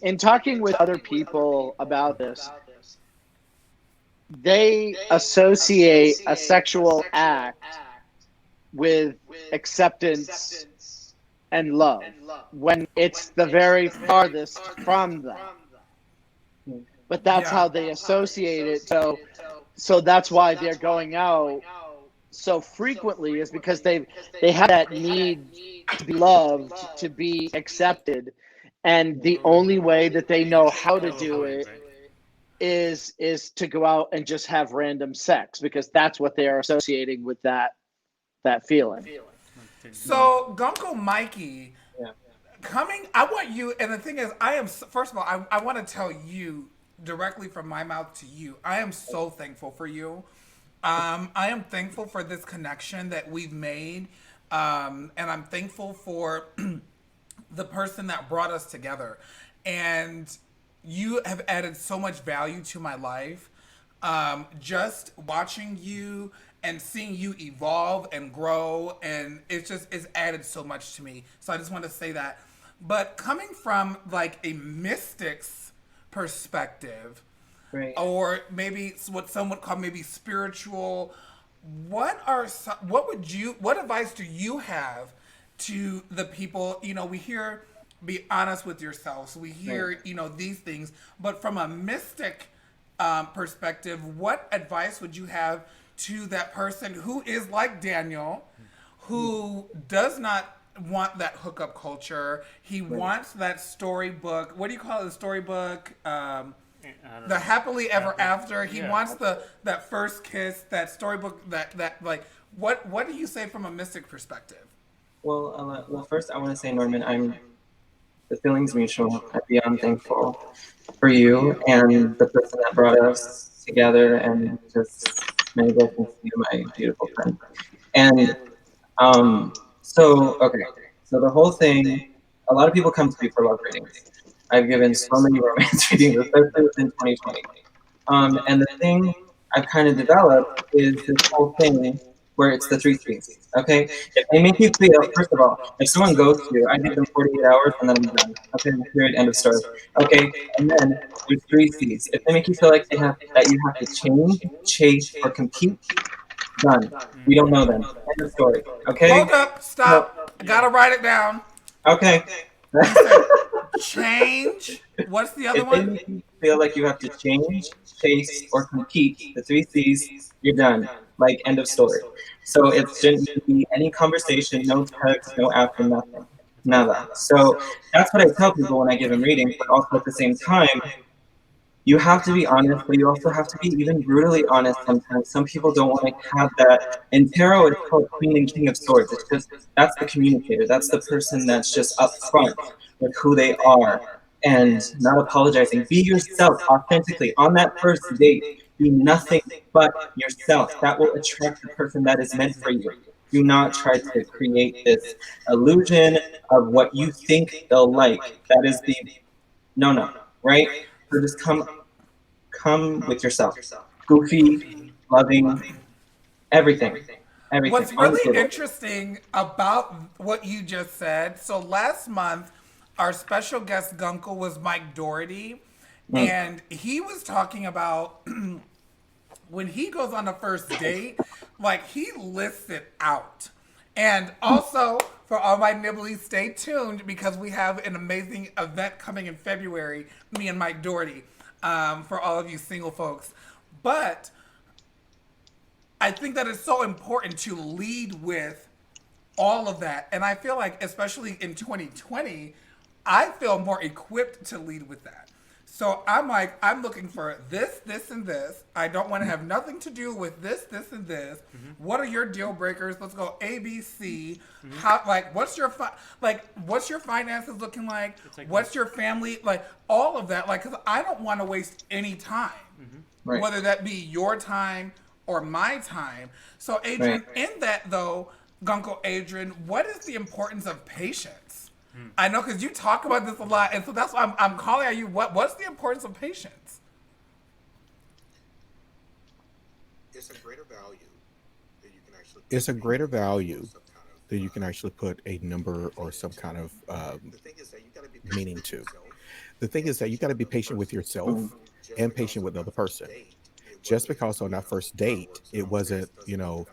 in talking with other people about this, they associate a sexual act with acceptance and love, when it's the very farthest from that. But that's how they associate it. So that's why they're going out so frequently, is because they have that need to be loved, to be accepted, and the only way that they know how to do it is to go out and just have random sex, because that's what they are associating with that feeling. So, Guncle Mikey, Yeah. I want you, and the thing is, first of all, I want to tell you directly from my mouth to you, I am so thankful for you. I am thankful for this connection that we've made, and I'm thankful for the person that brought us together. And you have added so much value to my life. Just watching you and seeing you evolve and grow, and it's added so much to me. So I just want to say that. But coming from like a mystic's perspective, Right. or maybe what some would call maybe spiritual, what advice do you have to the people? You know, we hear be honest with yourselves. We hear, you know, these things, but from a mystic perspective, what advice would you have to that person who is like Daniel, who does not want that hookup culture? He wants that storybook. What do you call it? The storybook? The happily ever after. He wants that first kiss, that storybook, that like. What do you say from a mystic perspective? Well, first I want to say, Norman, The feeling's mutual. I'm beyond thankful for you and the person that brought us together, and just many blessings to you, my beautiful friend. And okay, so the whole thing, a lot of people come to me for love readings. I've given so many romance readings, especially within 2020. And the thing I've kind of developed is this whole thing where it's the three C's. Okay, if they make you feel, first of all, if someone goes to you, I give them 48 hours and then I'm done. Okay, period, end of story. Okay, and then there's three C's. If they make you feel like you have to change, chase, or compete, done. We don't know them. End of story. Okay. Hold up, stop. Gotta write it down. Okay. You said change. What's the other If they one? make you feel like you have to change, chase, or compete, the three C's, you're done. Like, end of story. So it shouldn't be any conversation, no text, no after, nothing. Nada. So that's what I tell people when I give them readings, but also at the same time, you have to be honest, but you also have to be even brutally honest sometimes. Some people don't want to have that. In tarot, it's called Queen and King of Swords. It's just, that's the communicator. That's the person that's just upfront with who they are and not apologizing. Be yourself authentically. On that first date, be nothing but yourself. That will attract the person that is meant for you. Do not try to create this illusion of what you think they'll like. That is the no, right? So just come with yourself. Goofy, loving, everything. What's On the really table. interesting about what you just said, so last month, our special guest Guncle was Mike Doherty, and he was talking about when he goes on a first date, like he lists it out. And also, for all my nibblies, stay tuned because we have an amazing event coming in February, me and Mike Doherty, for all of you single folks. But I think that it's so important to lead with all of that. And I feel like, especially in 2020, I feel more equipped to lead with that. So I'm like, I'm looking for this, this, and this. I don't want to have nothing to do with this, this, and this. Mm-hmm. What are your deal breakers? Let's go A, B, C. Mm-hmm. How, like, what's your finances looking like? What's your family like? All of that, like, because I don't want to waste any time, Right. whether that be your time or my time. So, Adrian, in that though, Guncle Adrian, what is the importance of patience? I know because you talk about this a lot, and so that's why I'm calling at you. What's the importance of patience? It's a greater value that you can actually. It's a greater value that you can actually put a number or some kind of meaning to. The thing is that you got to be patient with yourself and patient with the other person. Just because on that first date it wasn't,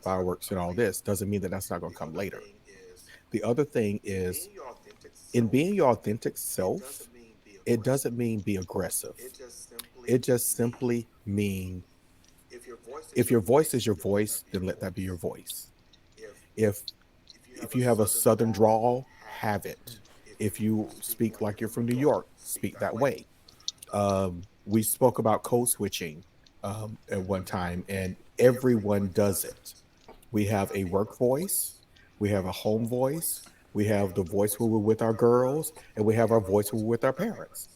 fireworks and all this, doesn't mean that that's not going to come later. The other thing is, in being your authentic self, it doesn't mean be aggressive. It just simply means if your voice is your voice, then let that be your voice. If you have a southern drawl, have it. If you speak like you're from New York, speak that way. We spoke about code switching at one time, and everyone does it. We have a work voice, we have a home voice, we have the voice when we're with our girls, and we have our voice when we're with our parents.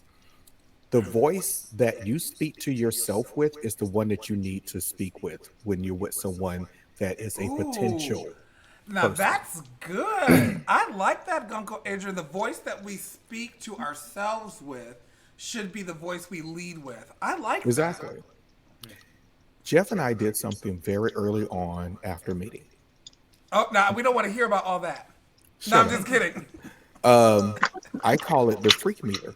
The voice that you speak to yourself with is the one that you need to speak with when you're with someone that is a potential Now person. that's good. I like that, Guncle Adrian. The voice that we speak to ourselves with should be the voice we lead with. I like Exactly. that. Jeff and I did something very early on after meeting. Oh, no, we don't want to hear about all that. No, I'm just kidding. I call it the freak meter.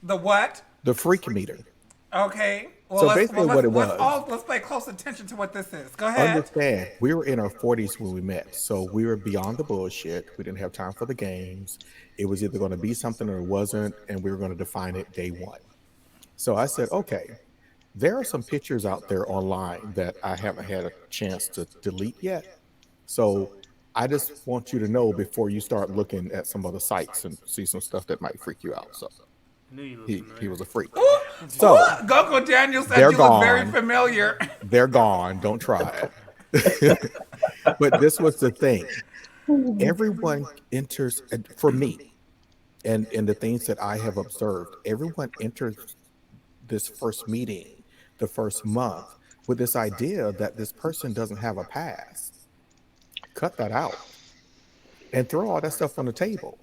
The what? The freak meter. Okay. Well, So basically what it was. Let's pay close attention to what this is. Go ahead. Understand, we were in our 40s when we met, so we were beyond the bullshit. We didn't have time for the games. It was either going to be something or it wasn't, and we were going to define it day one. So I said, okay, there are some pictures out there online that I haven't had a chance to delete yet. So I just want you to know before you start looking at some other sites and see some stuff that might freak you out. So he was a freak. So Guncle Daniel said they're you look very gone. familiar. They're gone. Don't try it. But this was the thing. Everyone enters, for me, and the things that I have observed, everyone enters this first meeting, the first month, with this idea that this person doesn't have a past. Cut that out and throw all that stuff on the table.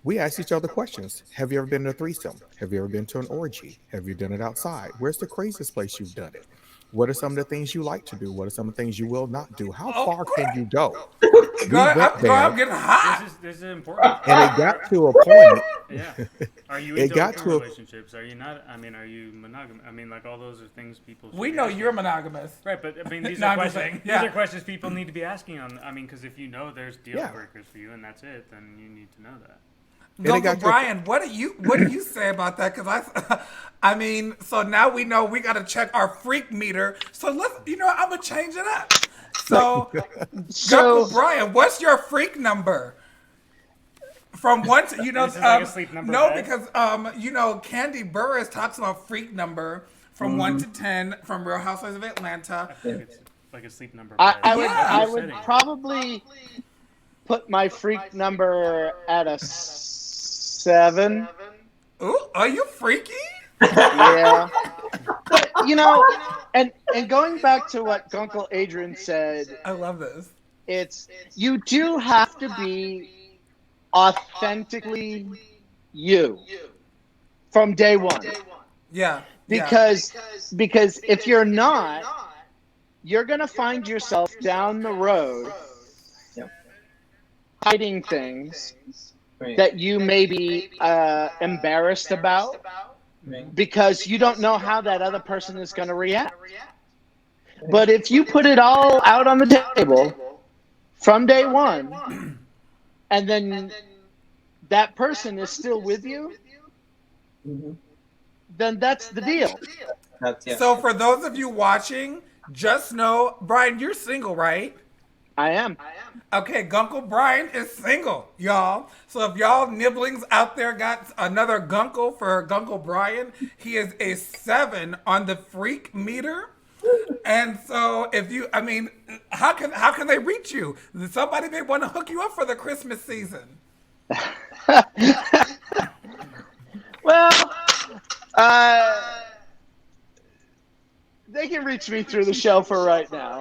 We ask each other questions. Have you ever been to a threesome? Have you ever been to an orgy? Have you done it outside? Where's the craziest place you've done it? What are some of the things you like to do? What are some of the things you will not do? How far can you go? We went I'm there, getting hot. This is important. and it got to a point. Yeah. Are you It into got open to a- relationships? Are you not? I mean, are you monogamous? I mean, like all those are things people. should We be know asking. you're monogamous. Right, but I mean, these No, are I'm just questions. saying, yeah. These are questions people need to be asking on. I mean, because if you know there's deal Yeah. breakers for you and that's it, then you need to know that. it Uncle got to a- Brian, what do you say about that? Because I mean, so now we know we got to check our freak meter. So let's, I'm gonna change it up. So, So Uncle Brian, what's your freak number? From 1 to, This is like a sleep number no, bed? because Candy Burris talks about freak number from 1 to 10 from Real Housewives of Atlanta. I think it's like a sleep number. I bed. would Yeah. I would probably put my freak number at a 7. Ooh, are you freaky? Yeah. But, and going back to what Uncle Adrian said, I love this. it's you do have to be authentically you from day one. Yeah. Because if you're not, you're gonna find yourself down the road hiding things Right. that you may be embarrassed about Right. because you don't know how that other person is going to react. But if you put it all out on the table from day one, and then that person is still with you, Mhm. then that's the deal. That's So for those of you watching, just know, Brian, you're single, right? I am. Okay, Gunkle Brian is single, y'all. So if y'all nibblings out there got another Gunkle for Gunkle Brian, he is a 7 on the freak meter. And so how can they reach you? Somebody may want to hook you up for the Christmas season. Well, they can reach me through the show for right now.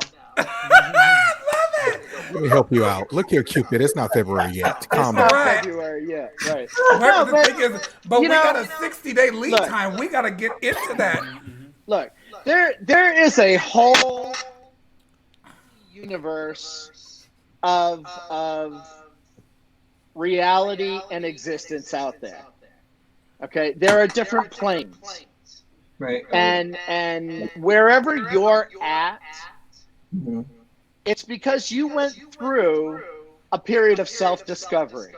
Let me help you out. Look here, Cupid. It's not February yet. Calm Not down. Right. February yet, right? Well, No, the but thing is, we you know, got a 60-day lead look. time. We got to get into that. look, there is a whole universe of reality and existence out there. Okay, there are different planes, right. and wherever you're at, Mhm. it's because you went through a period of self-discovery.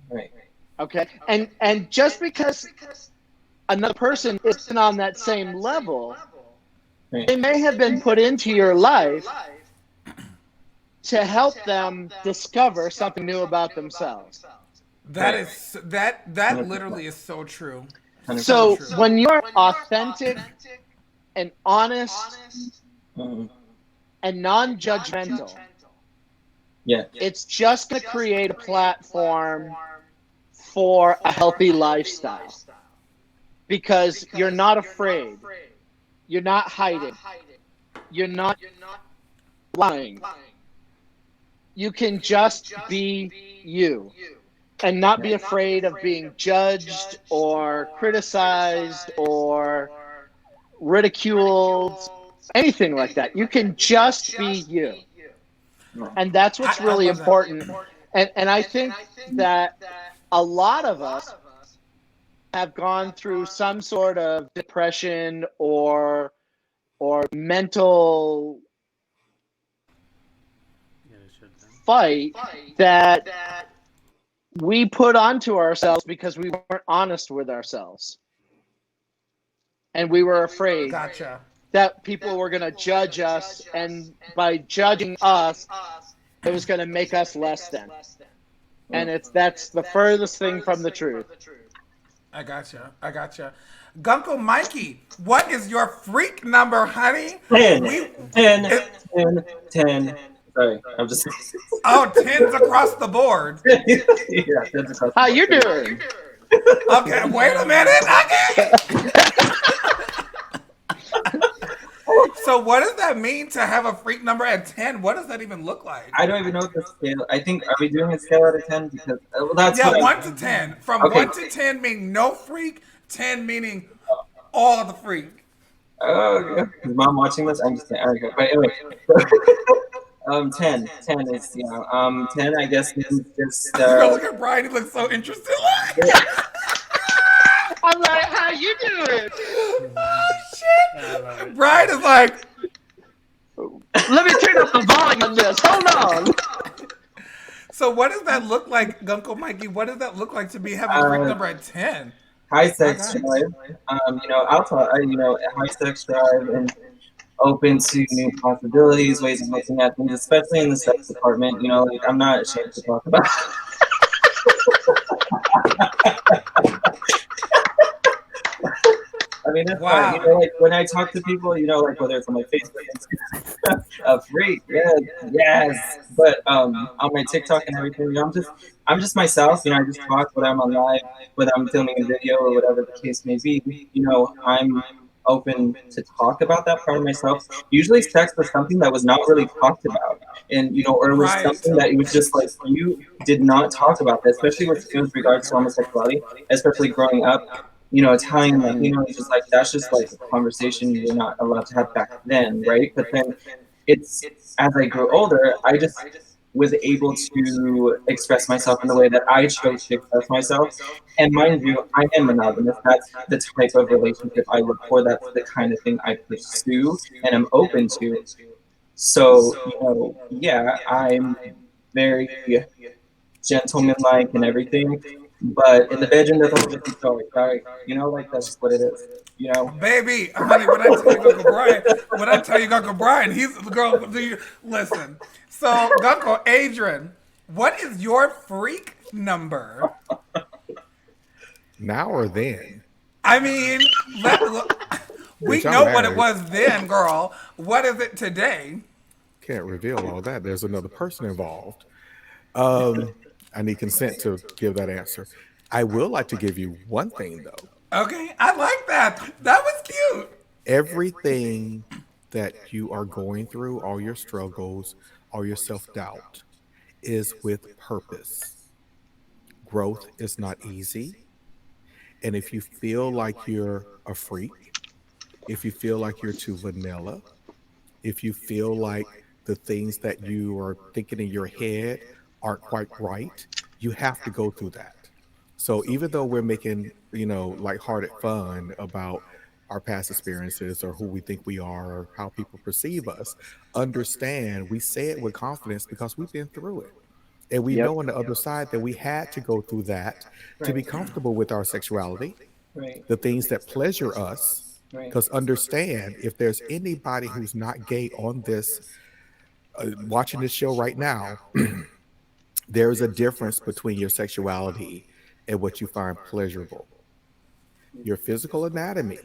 Right. Okay, and just because another person isn't on that same level, Right. they may have been put into your life to help them discover something new about themselves. That is that literally is so true. So True. when you're authentic and honest Mhm. and non-judgmental, Yeah. it's just going to create a platform for a healthy lifestyle because you're not afraid, you're not hiding, you're not lying. You can just be you and not be afraid of being judged or criticized or ridiculed, anything like that. You can just be you. And that's what's I really love that. important. And I think that a lot of us have gone through some sort of depression or mental Yeah, it should then. fight that we put onto ourselves because we weren't honest with ourselves. And we were afraid Gotcha. that people were going to judge us, and by judging us, it was going to make us less than. And that's the furthest thing from the truth. I gotcha. Gunkle Mikey, what is your freak number, honey? 10, We- 10, 10, 10. Sorry, I'm just. Oh, tens across the board. Yeah, tens across the How board. you doing? Okay, wait a minute. Okay. So what does that mean to have a freak number at 10? What does that even look like? I don't even know what the scale. I think are we doing a scale out of 10? Because well, that's Yeah, what 1 to 10. From Okay. 1 to 10 meaning no freak, 10 meaning all the freak. Oh, yeah. Is mom watching this? I'm just kidding. Okay. But anyway, 10. 10 is 10. I guess means just Look at Brian, he looks so interested. I'm like, how you doing? Oh shit! Brian is like, Let me turn up the volume on this. Hold on. so what does that look like, Guncle Mikey? What does that look like to be having a freak number at 10? high sex Okay. drive. High sex drive and open to new possibilities, ways of looking at things, especially in the sex department. Like I'm not ashamed to talk about. I mean, it's Wow. fun. Like when I talk to people, like whether it's on my Facebook, Instagram, a freak, yes. But on my TikTok and everything, I'm just myself. I just talk whether I'm on live, whether I'm filming a video or whatever the case may be. I'm open to talk about that part of myself. Usually, sex was something that was not really talked about, and or it was Right. something that it was just like you did not talk about that, especially with regards to homosexuality, especially growing up. Italian, Latino, it's just like that's just like a conversation you were not allowed to have back then, right? But then it's as I grew older, I just was able to express myself in the way that I chose to express myself. And mind you, I am monogamous. That's the type of relationship I look for. That's the kind of thing I pursue and I'm open to. So, yeah, I'm very gentlemanlike and everything. But in the bedroom, there's a whole different story. Sorry, like that's just what it is. Baby, honey, when I tell you Guncle Brian, he's the girl. Do you listen? So, Guncle Adrian, what is your freak number? Now or then? I mean, we Bitch, I'm know what it married. was then, girl. What is it today? Can't reveal all that. There's another person involved. I need consent to give that answer. I will like to give you one thing though. Okay, I like that. That was cute. Everything that you are going through, all your struggles, all your self-doubt, is with purpose. Growth is not easy. And if you feel like you're a freak, if you feel like you're too vanilla, if you feel like the things that you are thinking in your head aren't quite right, you have to go through that. So even though we're making, lighthearted fun about our past experiences or who we think we are or how people perceive us, understand we say it with confidence because we've been through it. And we know on the other side that we had to go through that to be comfortable with our sexuality, Right. the things that pleasure us. Right. Because understand, if there's anybody who's not gay on this, watching this show right now, there is a difference between your sexuality and what you find pleasurable. Your physical anatomy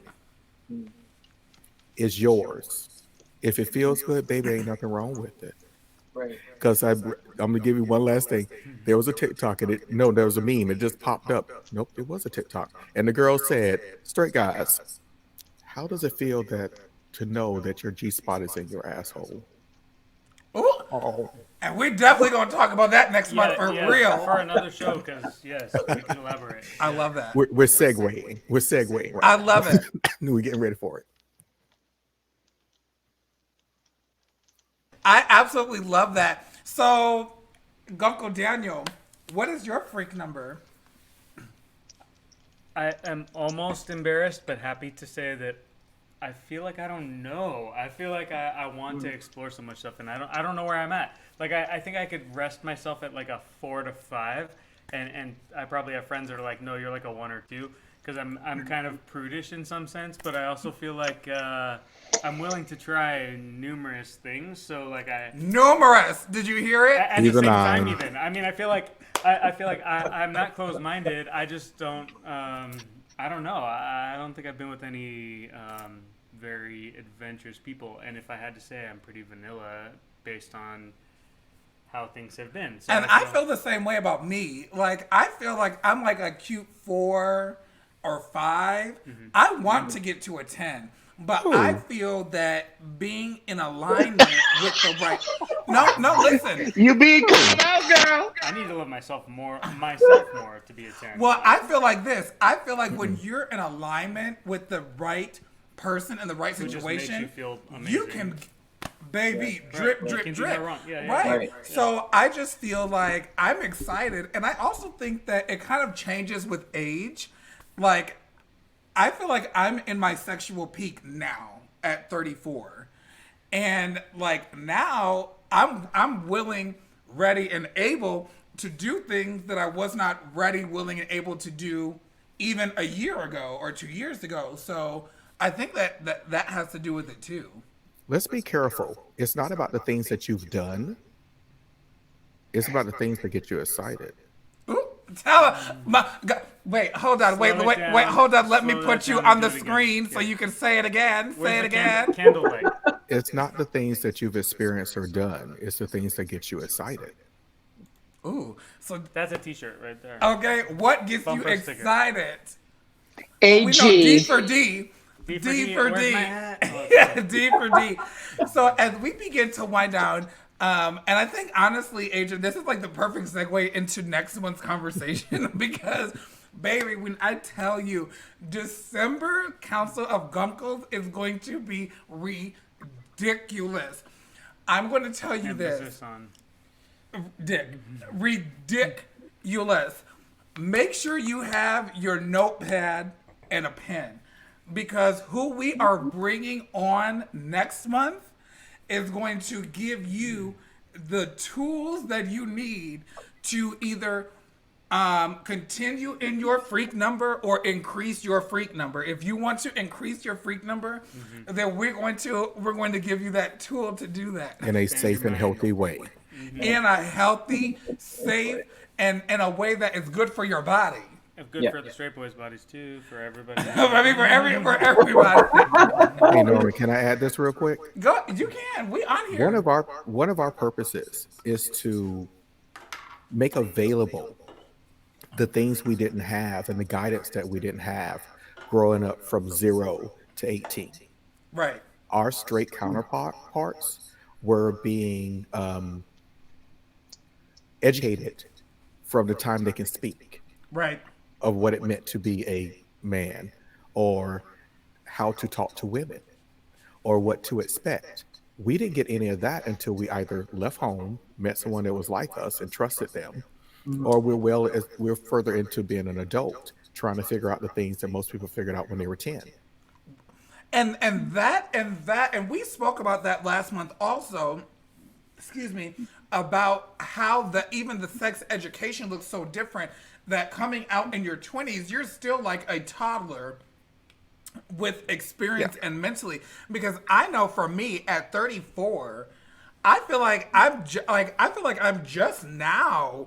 is yours. If it feels good, baby, ain't nothing wrong with it. Right. Because I'm gonna give you one last thing. There was a TikTok and there was a meme. It just popped up. Nope, it was a TikTok. And the girl said, "Straight guys, how does it feel to know that your G spot is in your asshole?" Ooh. Oh, And we're definitely going to talk about that next month for real. For another show, because yes, we can elaborate. I love that. we're segueing. We're segueing. Right I love it. We're getting ready for it. I absolutely love that. So, Guncle Daniel, what is your freak number? I am almost embarrassed, but happy to say that I feel like I don't know. I feel like I want to explore so much stuff, and I don't know where I'm at. Like I think I could rest myself at like a 4 to 5, and I probably have friends that are like, no, you're like a 1 or 2, because I'm kind of prudish in some sense, but I also feel like I'm willing to try numerous things. So like Numerous. Did you hear it? at the Even same I. time, even I mean, I feel like I'm not closed-minded. I just don't. I don't know. I don't think I've been with any very adventurous people. And if I had to say, I'm pretty vanilla based on how things have been. So And I feel the same way about me. Like, I feel like I'm like a cute 4 or 5. I want to get to a 10. But I feel that being in alignment with the right. No, listen. You being called out, girl. I need to love myself more to be a 10. Well, I feel like this. I feel like when you're in alignment with the right person in the right It just makes you situation, feel amazing. you can, baby, drip, Right. drip, Can do no drip. wrong. Yeah, Right. Right. So I just feel like I'm excited. And I also think that it kind of changes with age. Like, I feel like I'm in my sexual peak now at 34. And like now I'm willing, ready, and able to do things that I was not ready, willing, and able to do even a year ago or 2 years ago. So I think that has to do with it too. Let's be careful. It's not about the things that you've done. It's about the things that get you excited. Ooh, tell her. Wait, hold on. Wait, Slow it wait, down. wait, hold on. Let me Slow put that you down on and the do it again. screen so Yeah. you can say it again. Where's Say it the again. Candlelight. It's not the things that you've experienced or done. It's the things that get you excited. Ooh, so That's a T-shirt right there. okay, what gets you Bumper sticker. excited? We know D AG. for D. D for D D. for Where's D. my hat? Oh, Yeah, D for D. So as we begin to wind down, and I think honestly, Adrian, this is like the perfect segue into next month's conversation because, baby, when I tell you, December Council of Guncles is going to be ridiculous. I'm going to tell you this. Emphasis on Ridiculous. Make sure you have your notepad and a pen because who we are bringing on next month is going to give you the tools that you need to either continue in your freak number or increase your freak number. If you want to increase your freak number, then we're going to give you that tool to do that In a safe and healthy way. in a healthy, safe, and in a way that is good for your body. good Yeah. for the straight boys' bodies too, for everybody. I mean, for everybody. Hey, Norman, can I add this real quick? Go, you can. We on here. One of our purposes is to make available the things we didn't have and the guidance that we didn't have growing up from 0 to 18. Right. Our straight counterparts were being educated from the time they can speak Right. of what it meant to be a man or how to talk to women or what to expect. We didn't get any of that until we either left home, met someone that was like us and trusted them, or we're further into being an adult trying to figure out the things that most people figured out when they were 10. And we spoke about that last month also. Excuse me, about how even the sex education looks so different that coming out in your 20s, you're still like a toddler with experience and mentally. Because I know for me at 34, I feel like I'm just now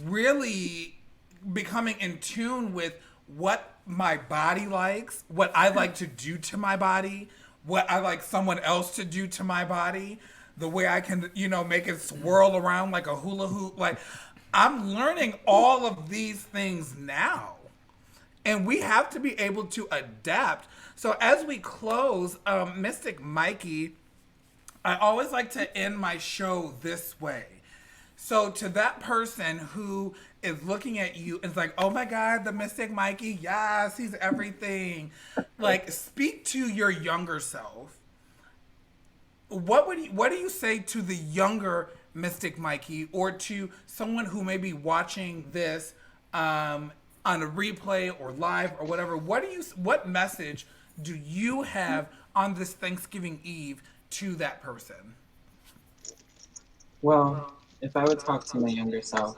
really becoming in tune with what my body likes, what I like to do to my body, what I like someone else to do to my body, the way I can, make it swirl around like a hula hoop. Like, I'm learning all of these things now. And we have to be able to adapt. So as we close, Mystic Mikey, I always like to end my show this way. So to that person who is looking at you and is like, oh my God, the Mystic Mikey, yes, he's everything. Like, speak to your younger self. What do you say to the younger Mystic Mikey or to someone who may be watching this on a replay or live or whatever? What message do you have on this Thanksgiving Eve to that person? Well, if I would talk to my younger self,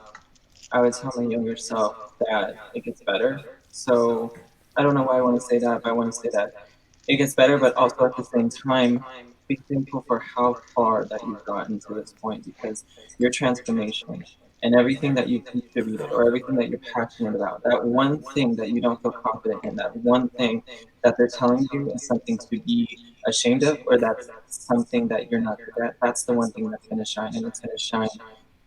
I would tell my younger self that it gets better. So I don't know why I want to say that, but I want to say that it gets better, but also at the same time, be thankful for how far that you've gotten to this point, because your transformation and everything that you contributed or everything that you're passionate about, that one thing that you don't feel confident in, that one thing that they're telling you is something to be ashamed of, or that's something that you're not good at, that's the one thing that's going to shine, and it's going to shine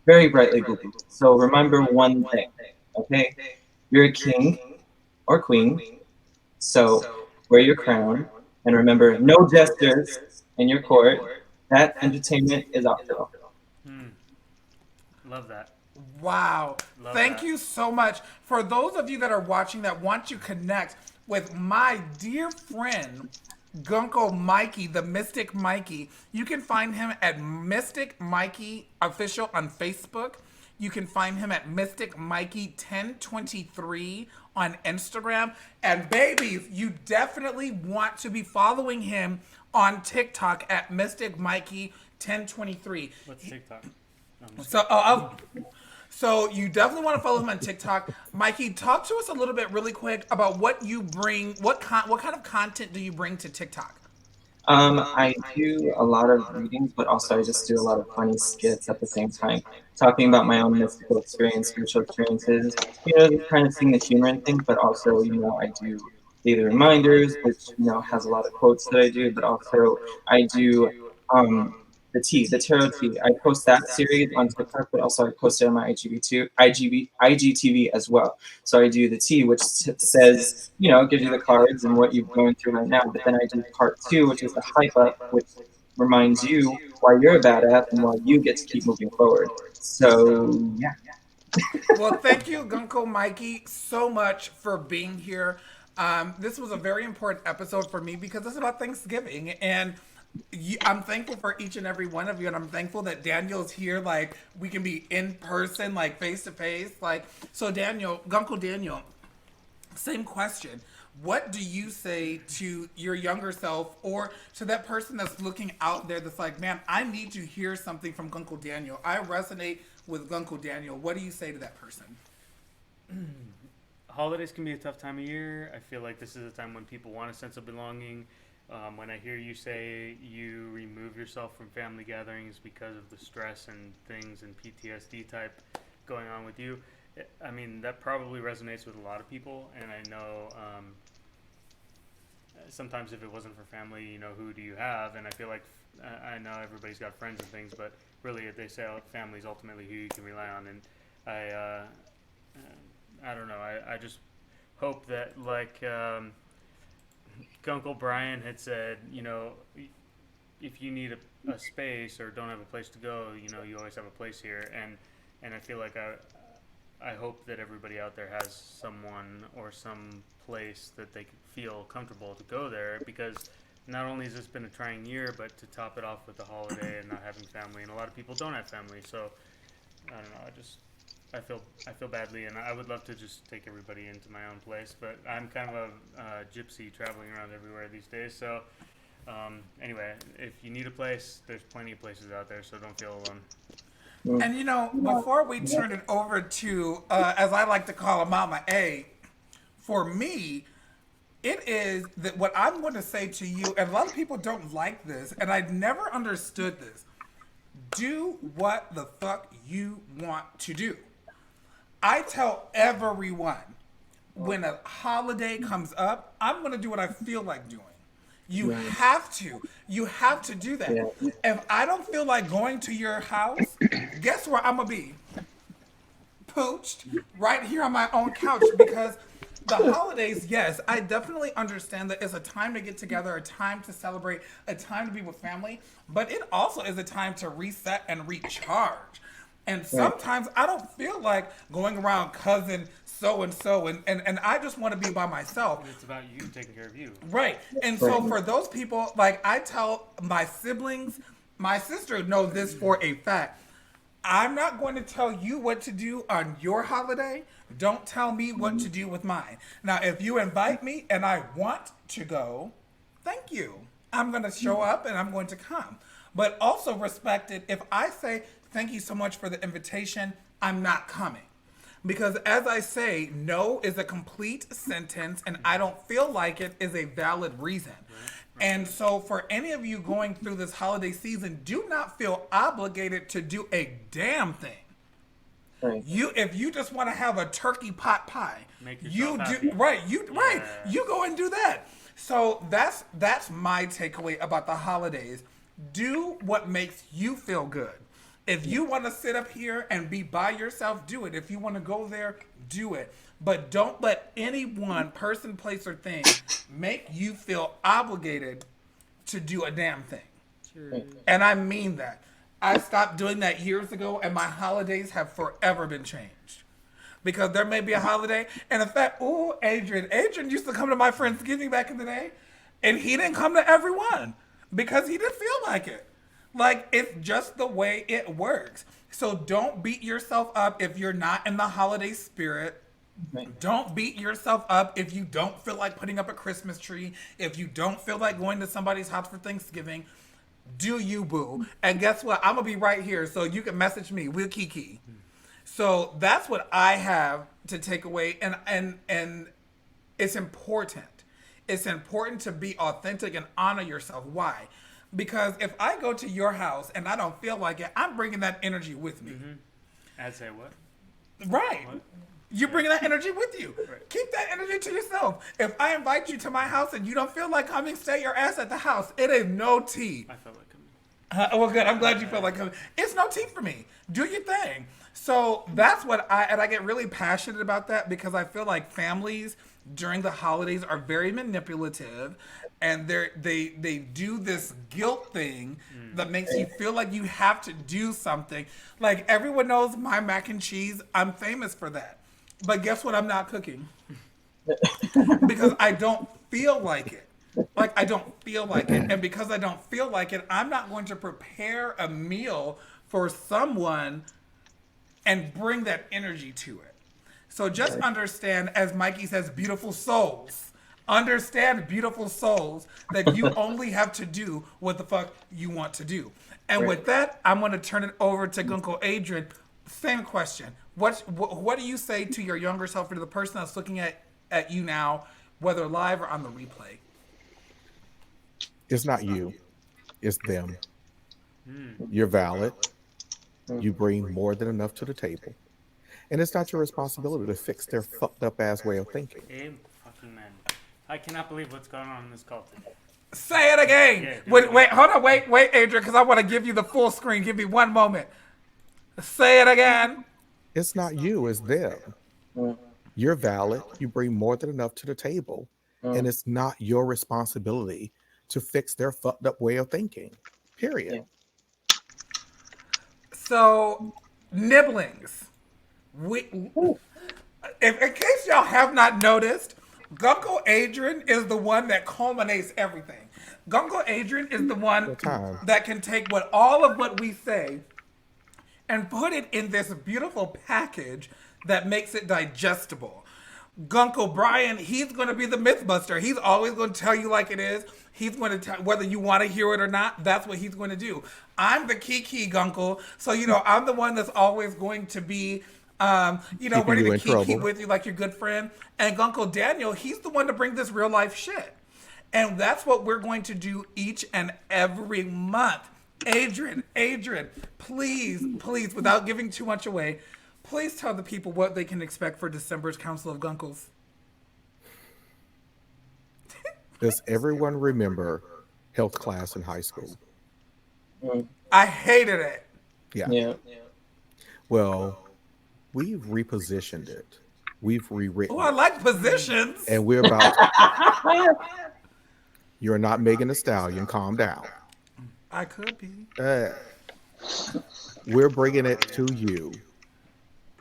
very brightly blue. So remember one thing, okay? You're a king or queen, so wear your crown, and remember, no jesters in your court. That entertainment is optional. Love that. Wow. Love Thank that. you so much. For those of you that are watching that want to connect with my dear friend, Guncle Mikey, the Mystic Mikey, you can find him at Mystic Mikey Official on Facebook. You can find him at Mystic Mikey 1023 on Instagram. And babies, you definitely want to be following him on TikTok at Mystic Mikey 1023. What's TikTok? So you definitely want to follow him on TikTok. Mikey, talk to us a little bit really quick about what you bring, what kind of content do you bring to TikTok? I do a lot of readings, but also I just do a lot of funny skits at the same time, talking about my own mystical experience, spiritual experiences, just kind of seeing the humor in things, but also, I do daily reminders, which, has a lot of quotes that I do, but also I do the tarot tea. I post that series on TikTok, but also I post it on my IGTV as well. So I do the tea, which says, gives you the cards and what you're going through right now. But then I do part two, which is the hype up, which reminds you why you're a badass and why you get to keep moving forward. So, yeah. Well, thank you, Guncle Mikey, so much for being here. This was a very important episode for me because it's about Thanksgiving, and I'm thankful for each and every one of you, and I'm thankful that Daniel's here. Like, we can be in person, like face to face. Like, so Daniel, Guncle Daniel, same question. What do you say to your younger self, or to that person that's looking out there that's like, man, I need to hear something from Guncle Daniel. I resonate with Guncle Daniel. What do you say to that person? Holidays can be a tough time of year. I feel like this is a time when people want a sense of belonging. When I hear you say you remove yourself from family gatherings because of the stress and things and PTSD type going on with you, I mean, that probably resonates with a lot of people. And I know sometimes if it wasn't for family, who do you have? And I feel like I know everybody's got friends and things, but really they say family is ultimately who you can rely on. And I don't know. I just hope that, like Uncle Brian had said, if you need a space or don't have a place to go, you always have a place here. And I feel like I hope that everybody out there has someone or some place that they feel comfortable to go there, because not only has this been a trying year, but to top it off with the holiday and not having family, and a lot of people don't have family. So I don't know. I feel badly, and I would love to just take everybody into my own place, but I'm kind of a gypsy traveling around everywhere these days. So anyway, if you need a place, there's plenty of places out there, so don't feel alone. And before we turn it over to, as I like to call him, Mama A, for me, it is that what I'm going to say to you, and a lot of people don't like this, and I've never understood this. Do what the fuck you want to do. I tell everyone, when a holiday comes up, I'm going to do what I feel like doing. You have to. You have to do that. Yeah. If I don't feel like going to your house, guess where I'm going to be? Pooched right here on my own couch, because the holidays, yes, I definitely understand that it's a time to get together, a time to celebrate, a time to be with family, but it also is a time to reset and recharge. And sometimes I don't feel like going around cousin so-and-so, and I just want to be by myself. It's about you taking care of you. Right. And so for those people, like I tell my siblings, my sister knows this for a fact. I'm not going to tell you what to do on your holiday. Don't tell me what to do with mine. Now, if you invite me and I want to go, thank you. I'm going to show up and I'm going to come. But also respect it if I say, thank you so much for the invitation, I'm not coming. Because as I say, no is a complete sentence, and I don't feel like it is a valid reason. And so for any of you going through this holiday season, do not feel obligated to do a damn thing. If you just want to have a turkey pot pie, Make you yourself do happy. right. You go and do that. So that's my takeaway about the holidays. Do what makes you feel good. If you want to sit up here and be by yourself, do it. If you want to go there, do it. But don't let any one person, place, or thing make you feel obligated to do a damn thing. Sure. And I mean that. I stopped doing that years ago, and my holidays have forever been changed. Because there may be a holiday, and in fact, Adrian used to come to my Friendsgiving back in the day, and he didn't come to every one because he didn't feel like it. Like, it's just the way it works. So don't beat yourself up if you're not in the holiday spirit. Don't beat yourself up if you don't feel like putting up a Christmas tree, if you don't feel like going to somebody's house for Thanksgiving. Do you, boo. And guess what? I'm going to be right here, so you can message me. We'll kiki. So that's what I have to take away. And it's important. It's important to be authentic and honor yourself. Why? Because if I go to your house and I don't feel like it, I'm bringing that energy with me. I'd say what? Right. What? You're bringing that energy with you. Right. Keep that energy to yourself. If I invite you to my house and you don't feel like coming, stay your ass at the house. It is no tea. I felt like coming. Well, good. I'm glad you feel like coming. It's no tea for me. Do your thing. So that's what I get really passionate about that because I feel like families during the holidays are very manipulative, and they do this guilt thing that makes you feel like you have to do something. Like, everyone knows my mac and cheese. I'm famous for that. But guess what? I'm not cooking because I don't feel like it. Like, I don't feel like it. And because I don't feel like it, I'm not going to prepare a meal for someone and bring that energy to it. So just understand, as Mikey says, beautiful souls. Understand, beautiful souls, that you only have to do what the fuck you want to do. And with that, I'm going to turn it over to Guncle Adrian. Same question. What do you say to your younger self, or to the person that's looking at you now, whether live or on the replay? It's not you, it's them. You're valid. You bring more than enough to the table. And it's not your responsibility to fix their fucked up ass way of thinking. Fucking man. I cannot believe what's going on in this cult today. Say it again. Yeah, Wait, hold on. Wait, Adrian, because I want to give you the full screen. Give me one moment. Say it again. It's not you, it's them. You're valid. You bring more than enough to the table. And it's not your responsibility to fix their fucked up way of thinking. Period. So, nibblings. In case y'all have not noticed, Guncle Adrian is the one that culminates everything. Guncle Adrian is the one that can take all of what we say and put it in this beautiful package that makes it digestible. Guncle Brian, he's going to be the mythbuster. He's always going to tell you like it is. He's going to tell, whether you want to hear it or not, that's what he's going to do. I'm the kiki Guncle. So, I'm the one that's always going to be, ready to kiki with you like your good friend. And Guncle Daniel, he's the one to bring this real life shit. And that's what we're going to do each and every month. Adrian, please, without giving too much away, please tell the people what they can expect for December's Council of Guncles. Does everyone remember health class in high school? I hated it. Yeah. Well, we've repositioned it. We've rewritten Oh, I like positions. and we're about You're not Megan Thee Stallion. Calm down. I could be. We're bringing it to you.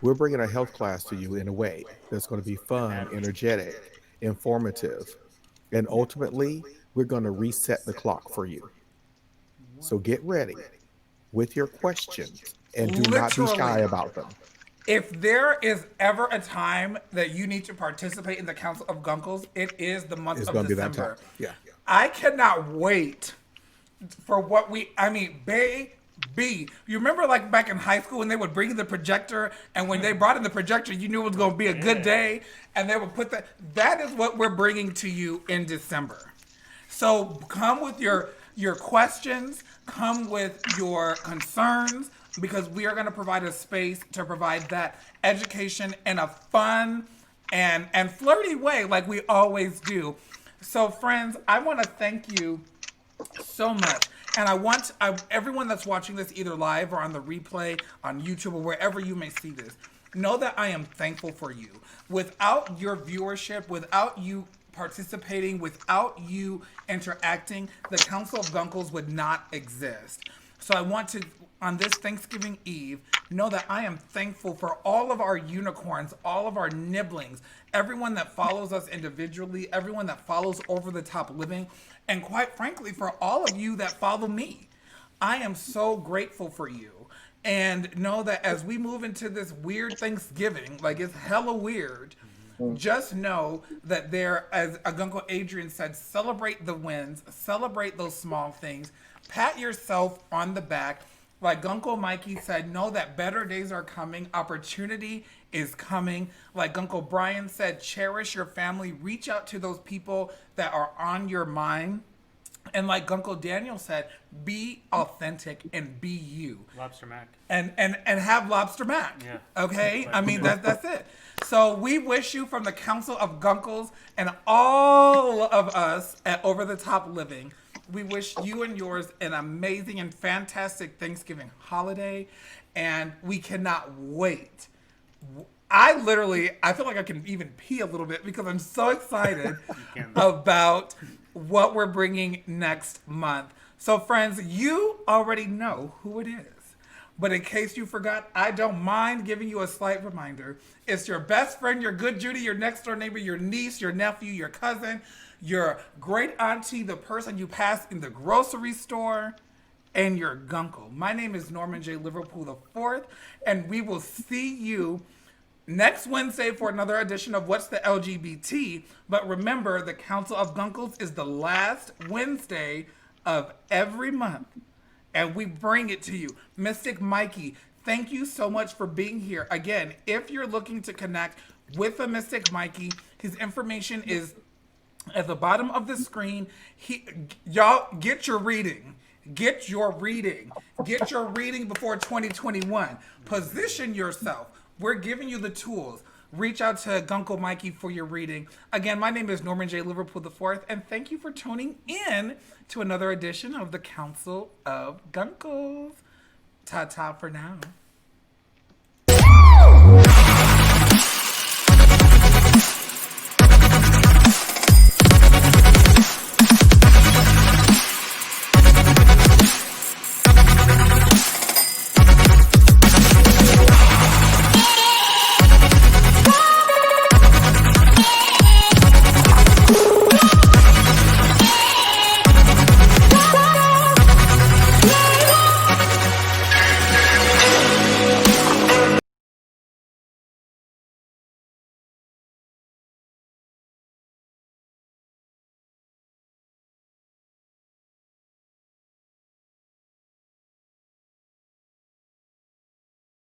We're bringing a health class to you in a way that's going to be fun, energetic, informative, and ultimately, we're going to reset the clock for you. So get ready with your questions and do not be shy about them. If there is ever a time that you need to participate in the Council of Guncles, it is the month of December. Yeah. I cannot wait for baby. You remember like back in high school when they would bring the projector, and when they brought in the projector, you knew it was going to be a good day, and they would put that is what we're bringing to you in December. So come with your questions, come with your concerns, because we are going to provide a space to provide that education in a fun and flirty way like we always do. So, friends, I want to thank you so much. And everyone that's watching this either live or on the replay on YouTube or wherever you may see this, know that I am thankful for you. Without your viewership, without you participating, without you interacting, the Council of Guncles would not exist. So I want to, on this Thanksgiving Eve, know that I am thankful for all of our unicorns, all of our nibblings, everyone that follows us individually, everyone that follows Over the Top Living, and quite frankly, for all of you that follow me. I am so grateful for you. And know that as we move into this weird Thanksgiving, like it's hella weird, just know that there, as Uncle Adrian said, celebrate the wins, celebrate those small things, pat yourself on the back. Like Uncle Mikey said, know that better days are coming, opportunity is coming. Like Uncle Brian said, cherish your family, reach out to those people that are on your mind. And like Uncle Daniel said, be authentic and be you. Lobster mac. And have lobster mac. Yeah. Okay? I mean, that's it. So we wish you from the Council of Guncles and all of us at Over the Top Living, we wish you and yours an amazing and fantastic Thanksgiving holiday. And we cannot wait. I feel like I can even pee a little bit because I'm so excited about what we're bringing next month. So friends, you already know who it is. But in case you forgot, I don't mind giving you a slight reminder. It's your best friend, your good Judy, your next door neighbor, your niece, your nephew, your cousin, your great auntie, the person you pass in the grocery store, and your gunkle. My name is Norman J. Liverpool IV, and we will see you next Wednesday for another edition of What's the LGBT? But remember, the Council of Guncles is the last Wednesday of every month, and we bring it to you. Mystic Mikey, thank you so much for being here. Again, if you're looking to connect with a Mystic Mikey, his information is at the bottom of the screen. Y'all, get your reading. Get your reading. Get your reading before 2021. Position yourself. We're giving you the tools. Reach out to Gunkle Mikey for your reading. Again, my name is Norman J. Liverpool IV, and thank you for tuning in to another edition of the Council of Guncles. Ta-ta for now.